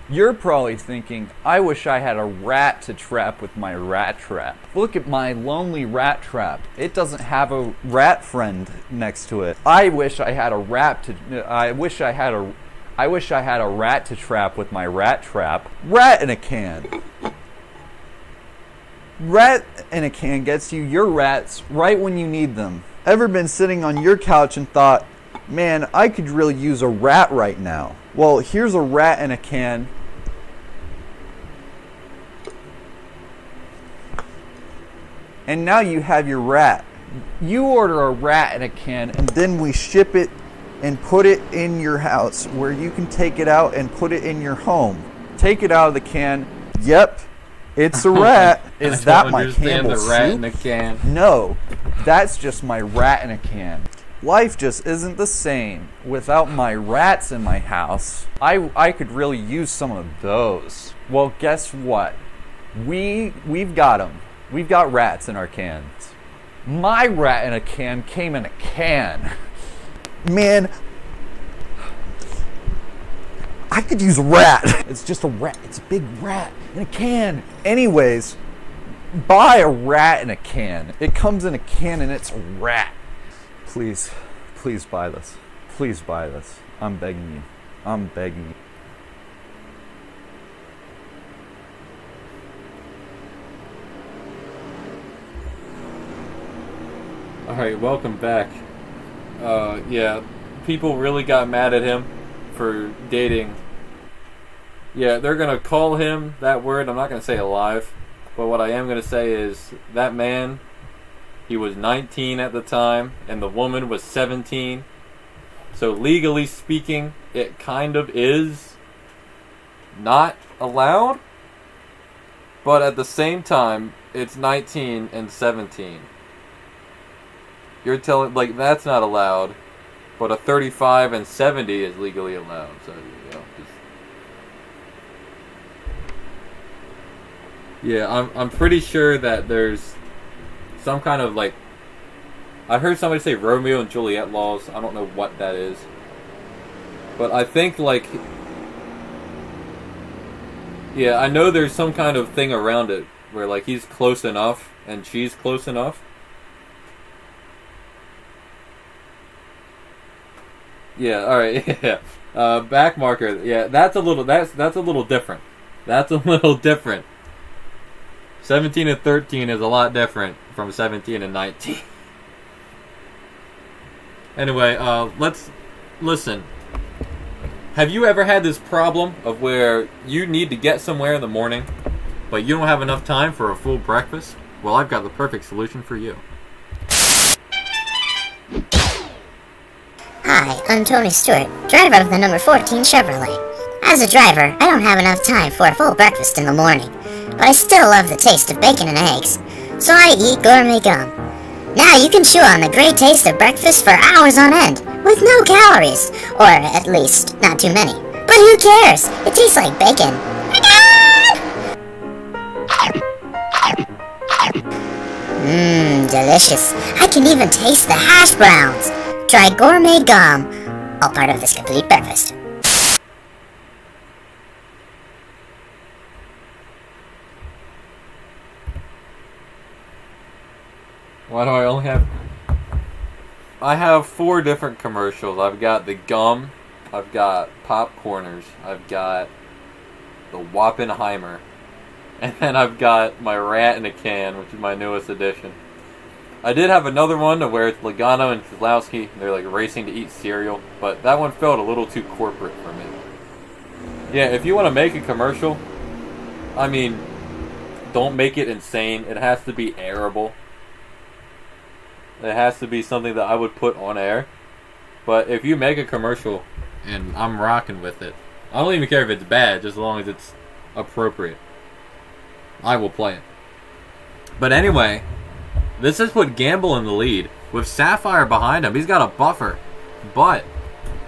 You're probably thinking, I wish I had a rat to trap with my rat trap. Look at my lonely rat trap. It doesn't have a rat friend next to it. I wish I had a rat to trap with my rat trap. Rat in a can. Rat in a can gets you your rats right when you need them. Ever been sitting on your couch and thought, man, I could really use a rat right now? Well, here's a rat in a can. And now you have your rat. You order a rat in a can, and then we ship it and put it in your house where you can take it out and put it in your home. Take it out of the can. Yep, it's a rat. Is that my Campbell the rat soup? in a can. No, that's just my rat in a can. Life just isn't the same without my rats in my house. I could really use some of those. Well, guess what? We've got them. We've got rats in our cans. My rat in a can came in a can. Man, I could use a rat. It's just a rat. It's a big rat in a can. Anyways, buy a rat in a can. It comes in a can and it's a rat. Please, please buy this. Please buy this. I'm begging you. I'm begging you. Alright, welcome back. Yeah, people really got mad at him for dating. Yeah, they're gonna call him that word. I'm not gonna say it live, but what I am gonna say is that man, he was 19 at the time, and the woman was 17. So legally speaking, it kind of is not allowed, but at the same time, it's 19 and 17. You're telling, like, that's not allowed, but a 35 and 70 is legally allowed. So, you know, yeah, I'm pretty sure that there's some kind of, like, I heard somebody say Romeo and Juliet laws. I don't know what that is. But I think, like... Yeah, I know there's some kind of thing around it where, like, he's close enough and she's close enough. Yeah, alright, yeah. Back marker, yeah, that's a little different. That's a little different. 17 and 13 is a lot different from 17 and 19. Anyway, let's listen. Have you ever had this problem of where you need to get somewhere in the morning, but you don't have enough time for a full breakfast? Well, I've got the perfect solution for you. Hi, I'm Tony Stewart, driver of the number 14 Chevrolet. As a driver, I don't have enough time for a full breakfast in the morning, but I still love the taste of bacon and eggs, so I eat gourmet gum. Now you can chew on the great taste of breakfast for hours on end, with no calories, or at least, not too many. But who cares? It tastes like bacon. Mmm, delicious. I can even taste the hash browns. Try gourmet gum, all part of this complete breakfast. Why do I only have... I have 4 different commercials. I've got the gum, I've got Popcorners, I've got the Wappenheimer, and then I've got my Rat in a Can, which is my newest addition. I did have another one where it's Logano and Kozlowski. They're like racing to eat cereal, but that one felt a little too corporate for me. Yeah, if you want to make a commercial, I mean, don't make it insane. It has to be airable. It has to be something that I would put on air. But if you make a commercial and I'm rocking with it, I don't even care if it's bad, just as long as it's appropriate. I will play it. But anyway, this has put Gamble in the lead. With Sapphire behind him, he's got a buffer. But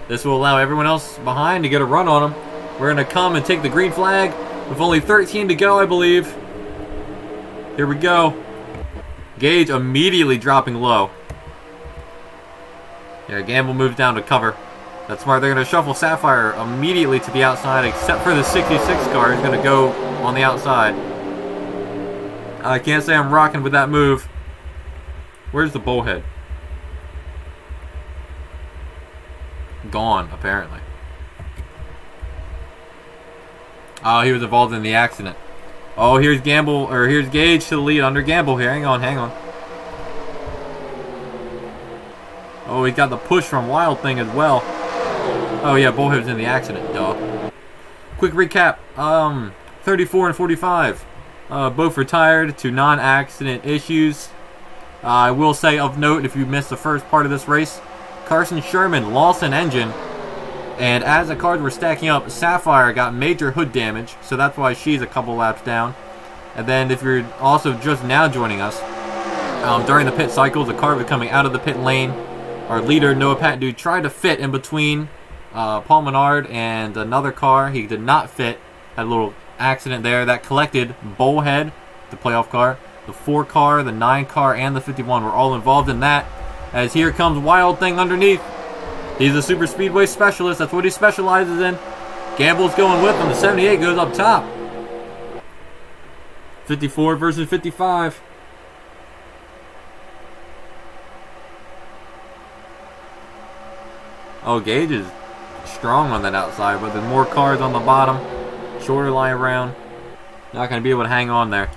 this will allow everyone else behind to get a run on him. We're going to come and take the green flag with only 13 to go, I believe. Here we go. Gage immediately dropping low. Yeah, Gamble moves down to cover. That's smart. They're going to shuffle Sapphire immediately to the outside, except for the 66 car. He's going to go on the outside. I can't say I'm rocking with that move. Where's the bullhead? Gone, apparently. Oh, he was involved in the accident. Oh, here's Gamble, or here's Gage to the lead under Gamble here. Hang on, hang on. Oh, he got the push from Wild Thing as well. Oh yeah, Bullhead was in the accident, duh. Quick recap. 34 and 45. Both retired to non-accident issues. I will say of note, if you missed the first part of this race, Carson Sherman lost an engine, and as the cars were stacking up, Sapphire got major hood damage, so that's why she's a couple laps down. And then if you're also just now joining us, during the pit cycles, the car was coming out of the pit lane. Our leader, Noah Patdu, tried to fit in between Paul Menard and another car. He did not fit. Had a little accident there. That collected Bullhead, the playoff car. The 4 car, the 9 car, and the 51 were all involved in that. As here comes Wild Thing underneath. He's a super speedway specialist. That's what he specializes in. Gamble's going with him. The 78 goes up top. 54 versus 55. Oh, Gage is strong on that outside, but there's more cars on the bottom. Shorter line around. Not going to be able to hang on there.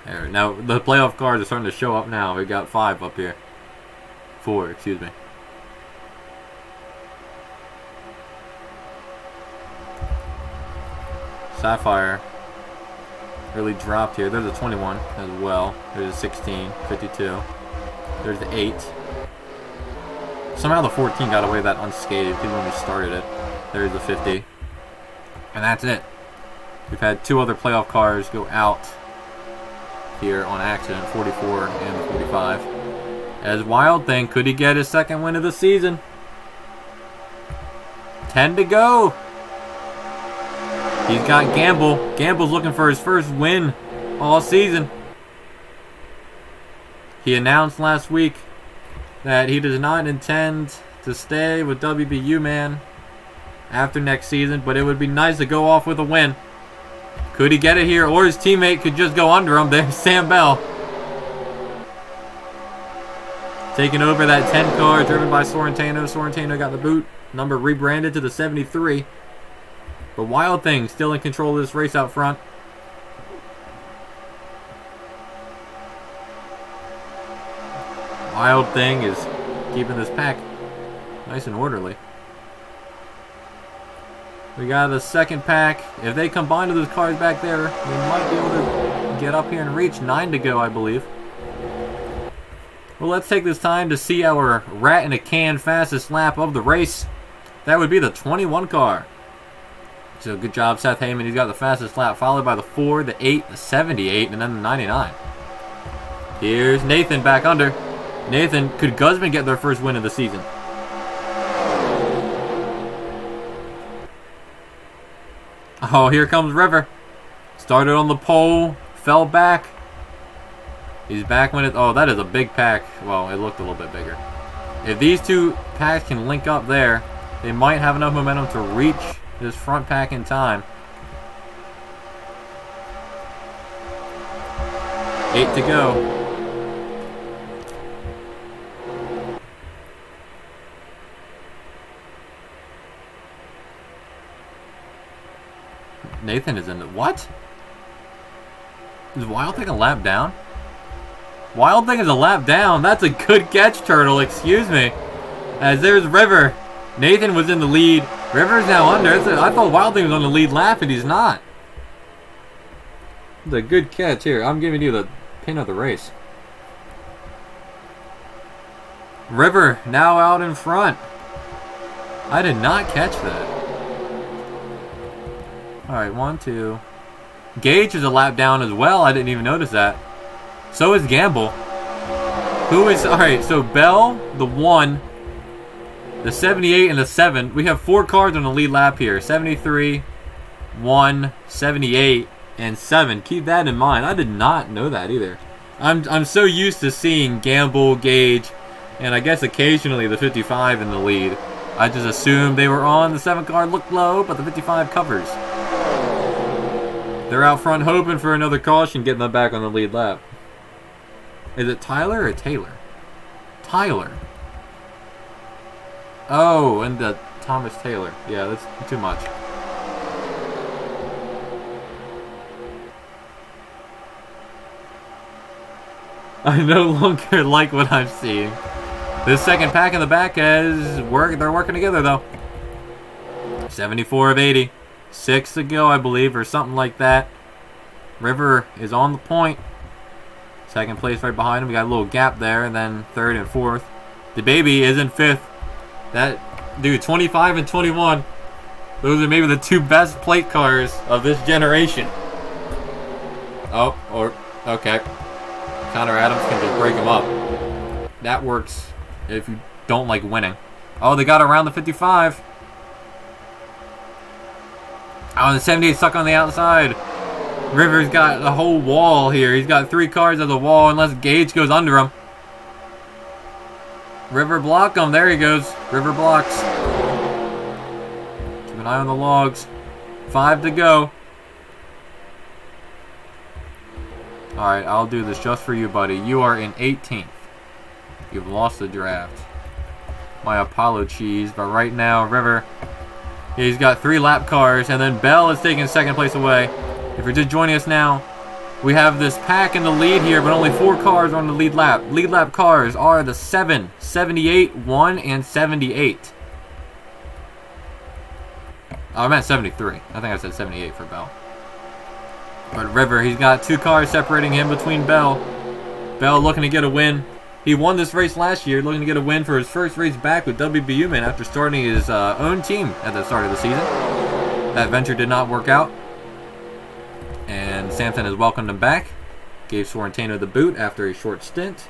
There, now, the playoff cars are starting to show up now. We've got 5 up here. 4, excuse me. Sapphire really dropped here. There's a 21 as well. There's a 16, 52. There's the 8. Somehow the 14 got away with that unscathed even when we started it. There's the 50. And that's it. We've had 2 other playoff cars go out here on accident, 44 and 45. As Wild Thing, could he get his second win of the season? 10 to go. He's got Gamble. Gamble's looking for his first win all season. He announced last week that he does not intend to stay with WBU, man, after next season, but it would be nice to go off with a win. Could he get it here, or his teammate could just go under him? There's Sam Bell. Taking over that 10 car, driven by Sorrentino. Sorrentino got the boot. Number rebranded to the 73. But Wild Thing still in control of this race out front. Wild Thing is keeping this pack nice and orderly. We got the second pack. If they combine to those cars back there, they might be able to get up here and reach. 9 to go, I believe. Well, let's take this time to see our rat in a can fastest lap of the race. That would be the 21 car. So good job, Seth Heyman. He's got the fastest lap, followed by the 4, the 8, the 78, and then the 99. Here's Nathan back under. Nathan, could Guzman get their first win of the season? Oh, here comes River. Started on the pole, fell back. He's back when it... Oh, that is a big pack. Well, it looked a little bit bigger. If these two packs can link up there, they might have enough momentum to reach this front pack in time. 8 to go. Nathan is in the... What? Is Wild Thing a lap down? Wild Thing is a lap down. That's a good catch, Turtle. Excuse me. As there's River. Nathan was in the lead. River's now under. I thought Wild Thing was on the lead lap, and he's not. It's a good catch here. I'm giving you the pin of the race. River now out in front. I did not catch that. Alright, 1, 2. Gage is a lap down as well. I didn't even notice that. So is Gamble. Who is... Alright, so Bell, the 1, the 78, and the 7. We have 4 cars on the lead lap here. 73, 1, 78, and 7. Keep that in mind. I did not know that either. I'm so used to seeing Gamble, Gage, and I guess occasionally the 55 in the lead. I just assumed they were on. The 7 car looked low, but the 55 covers. They're out front hoping for another caution, getting them back on the lead lap. Is it Tyler or Taylor? Tyler. Oh, and the Thomas Taylor. Yeah, that's too much. I no longer like what I'm seeing. This second pack in the back they're working together though. 74 of 80. 6 to go, I believe, or something like that. River is on the point. Second place right behind him. We got a little gap there, and then 3rd and 4th. The baby is in 5th. That dude, 25 and 21. Those are maybe the 2 best plate cars of this generation. Oh, or okay. Connor Adams can just break them up. That works if you don't like winning. Oh, they got around the 55. Oh, the 78 stuck on the outside. River's got a whole wall here. He's got 3 cars at the wall unless Gage goes under him. River block him. There he goes. River blocks. Keep an eye on the logs. 5 to go. Alright, I'll do this just for you, buddy. You are in 18th. You've lost the draft. My Apollo cheese. But right now, River... He's got 3 lap cars, and then Bell is taking 2nd place away. If you're just joining us now, we have this pack in the lead here, but only 4 cars on the lead lap. Lead lap cars are the 7, 78, 1, and 78. Oh, I meant 73. I think I said 78 for Bell. But River, he's got 2 cars separating him between Bell. Bell looking to get a win. He won this race last year, looking to get a win for his first race back with WBU, man, after starting his own team at the start of the season. That venture did not work out. And Sampson has welcomed him back. Gave Sorrentino the boot after a short stint.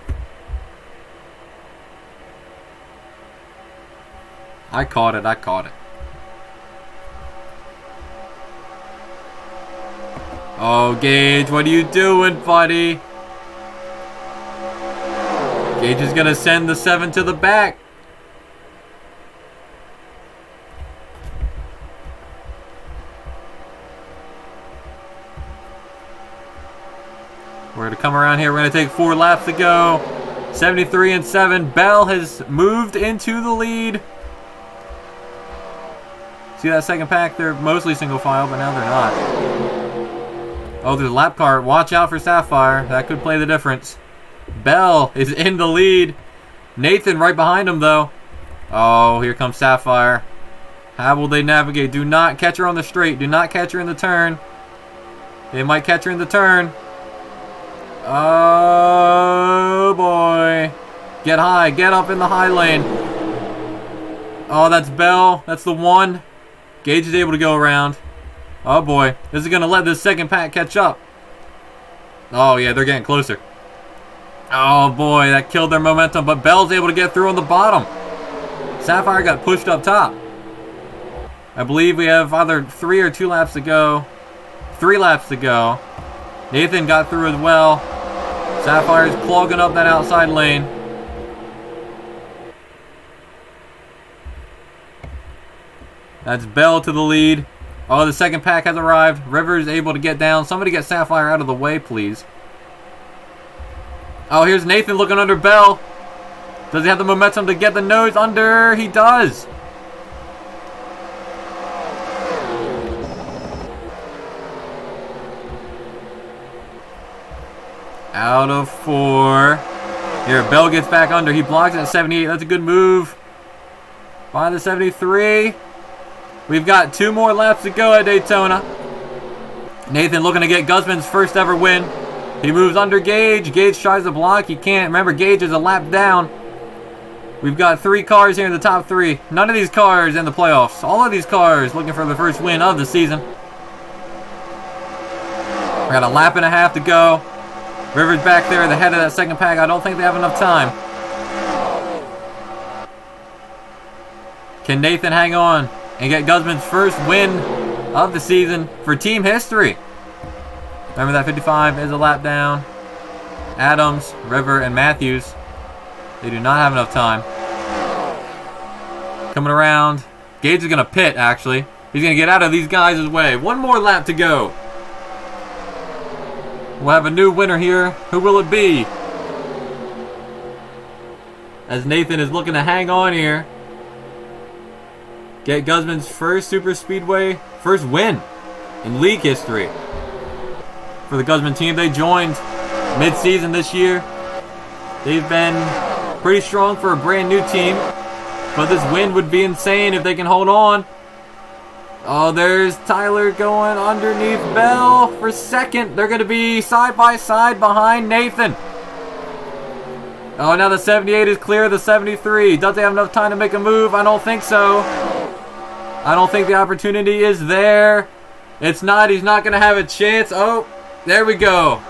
I caught it. Oh, Gage, what are you doing, buddy? Gage is going to send the 7 to the back. We're going to come around here. We're going to take 4 laps to go. 73 and 7. Bell has moved into the lead. See that second pack? They're mostly single file, but now they're not. Oh, there's a lap car. Watch out for Sapphire. That could play the difference. Bell is in the lead. Nathan right behind him, though. Oh, here comes Sapphire. How will they navigate? Do not catch her on the straight. Do not catch her in the turn. They might catch her in the turn. Oh, boy. Get high. Get up in the high lane. Oh, that's Bell. That's the one. Gage is able to go around. Oh, boy. This is going to let this second pack catch up. Oh, yeah. They're getting closer. Oh, boy. That killed their momentum. But Bell's able to get through on the bottom. Sapphire got pushed up top. I believe we have either 3 or 2 laps to go. 3 laps to go. Nathan got through as well. Sapphire's clogging up that outside lane. That's Bell to the lead. Oh, the second pack has arrived. Rivers able to get down. Somebody get Sapphire out of the way, please. Oh, here's Nathan looking under Bell. Does he have the momentum to get the nose under? He does. Out of 4. Here, Bell gets back under. He blocks it at 78. That's a good move. By the 73. We've got 2 more laps to go at Daytona. Nathan looking to get Guzman's first ever win. He moves under Gage. Gage tries to block. He can't. Remember, Gage is a lap down. We've got 3 cars here in the top 3. None of these cars in the playoffs. All of these cars looking for the first win of the season. We got a lap and a half to go. Rivers back there at the head of that second pack. I don't think they have enough time. Can Nathan hang on and get Guzman's first win of the season for team history? Remember that 55 is a lap down. Adams, River, and Matthews. They do not have enough time. Coming around. Gage is going to pit, actually. He's going to get out of these guys' way. 1 more lap to go. We'll have a new winner here. Who will it be? As Nathan is looking to hang on here. Get Guzman's first super speedway, first win in league history. For the Guzman team, they joined mid-season this year. They've been pretty strong for a brand new team. But this win would be insane if they can hold on. Oh, there's Tyler going underneath Bell for second. They're going to be side by side behind Nathan. Oh, now the 78 is clear of the 73. Does they have enough time to make a move? I don't think so. I don't think the opportunity is there. It's not. He's not going to have a chance. Oh, there we go.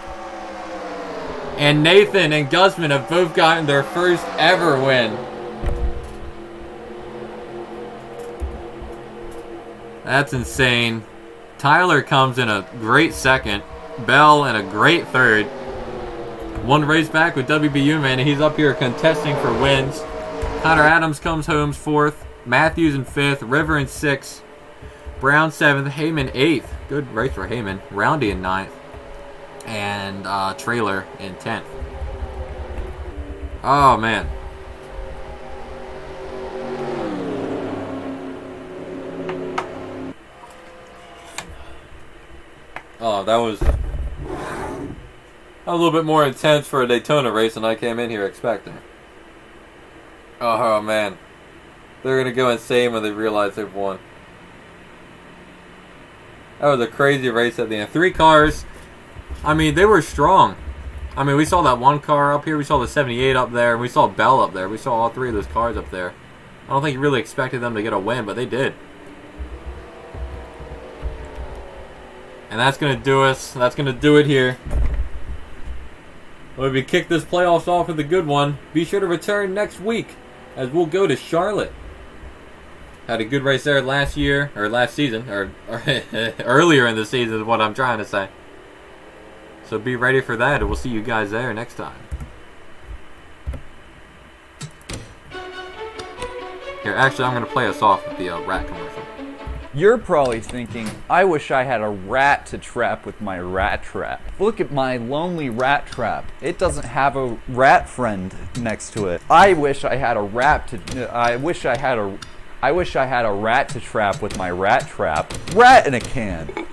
And Nathan and Guzman have both gotten their first ever win. That's insane. Tyler comes in a great second. Bell in a great third. 1 race back with WBU, man, and he's up here contesting for wins. Connor Adams comes home 4th. Matthews in 5th. River in 6th. Brown 7th. Heyman 8th. Good race for Heyman. Roundy in 9th. And Trailer in 10th. Oh, man. Oh, that was a little bit more intense for a Daytona race than I came in here expecting. Oh, man. They're going to go insane when they realize they've won. That was a crazy race at the end. 3 cars. I mean, they were strong. I mean, we saw that 1 car up here. We saw the 78 up there. And we saw Bell up there. We saw all 3 of those cars up there. I don't think you really expected them to get a win, but they did. And that's going to do us. That's going to do it here. When we kick this playoffs off with a good one, be sure to return next week as we'll go to Charlotte. Had a good race there last year, or last season, or earlier in the season is what I'm trying to say. So be ready for that, and we'll see you guys there next time. Here, actually, I'm going to play us off with the rat commercial. You're probably thinking, I wish I had a rat to trap with my rat trap. Look at my lonely rat trap. It doesn't have a rat friend next to it. I wish I had a rat to trap with my rat trap. Rat in a can.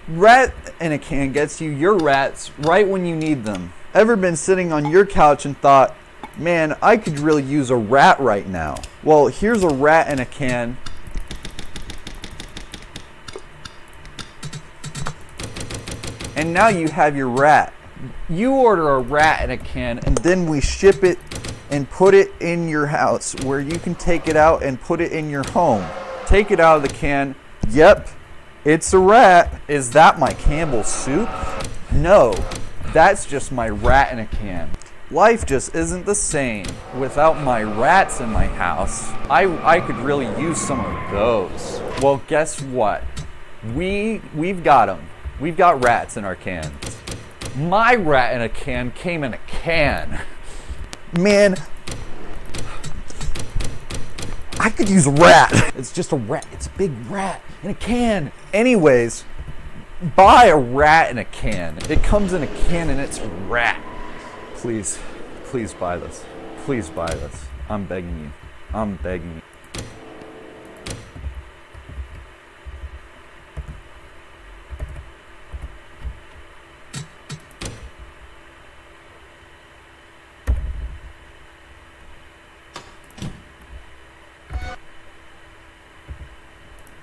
Rat in a can gets you your rats right when you need them. Ever been sitting on your couch and thought, man, I could really use a rat right now? Well, here's a rat in a can. And now you have your rat. You order a rat in a can, and then we ship it and put it in your house where you can take it out and put it in your home. Take it out of the can. Yep, it's a rat. Is that my Campbell's soup? No, that's just my rat in a can. Life just isn't the same without my rats in my house. I could really use some of those. Well, guess what? We've got them. We've got rats in our cans. My rat in a can came in a can. Man, I could use a rat. It's just a rat. It's a big rat in a can. Anyways, buy a rat in a can. It comes in a can and it's a rat. Please, please buy this. Please buy this. I'm begging you. I'm begging you.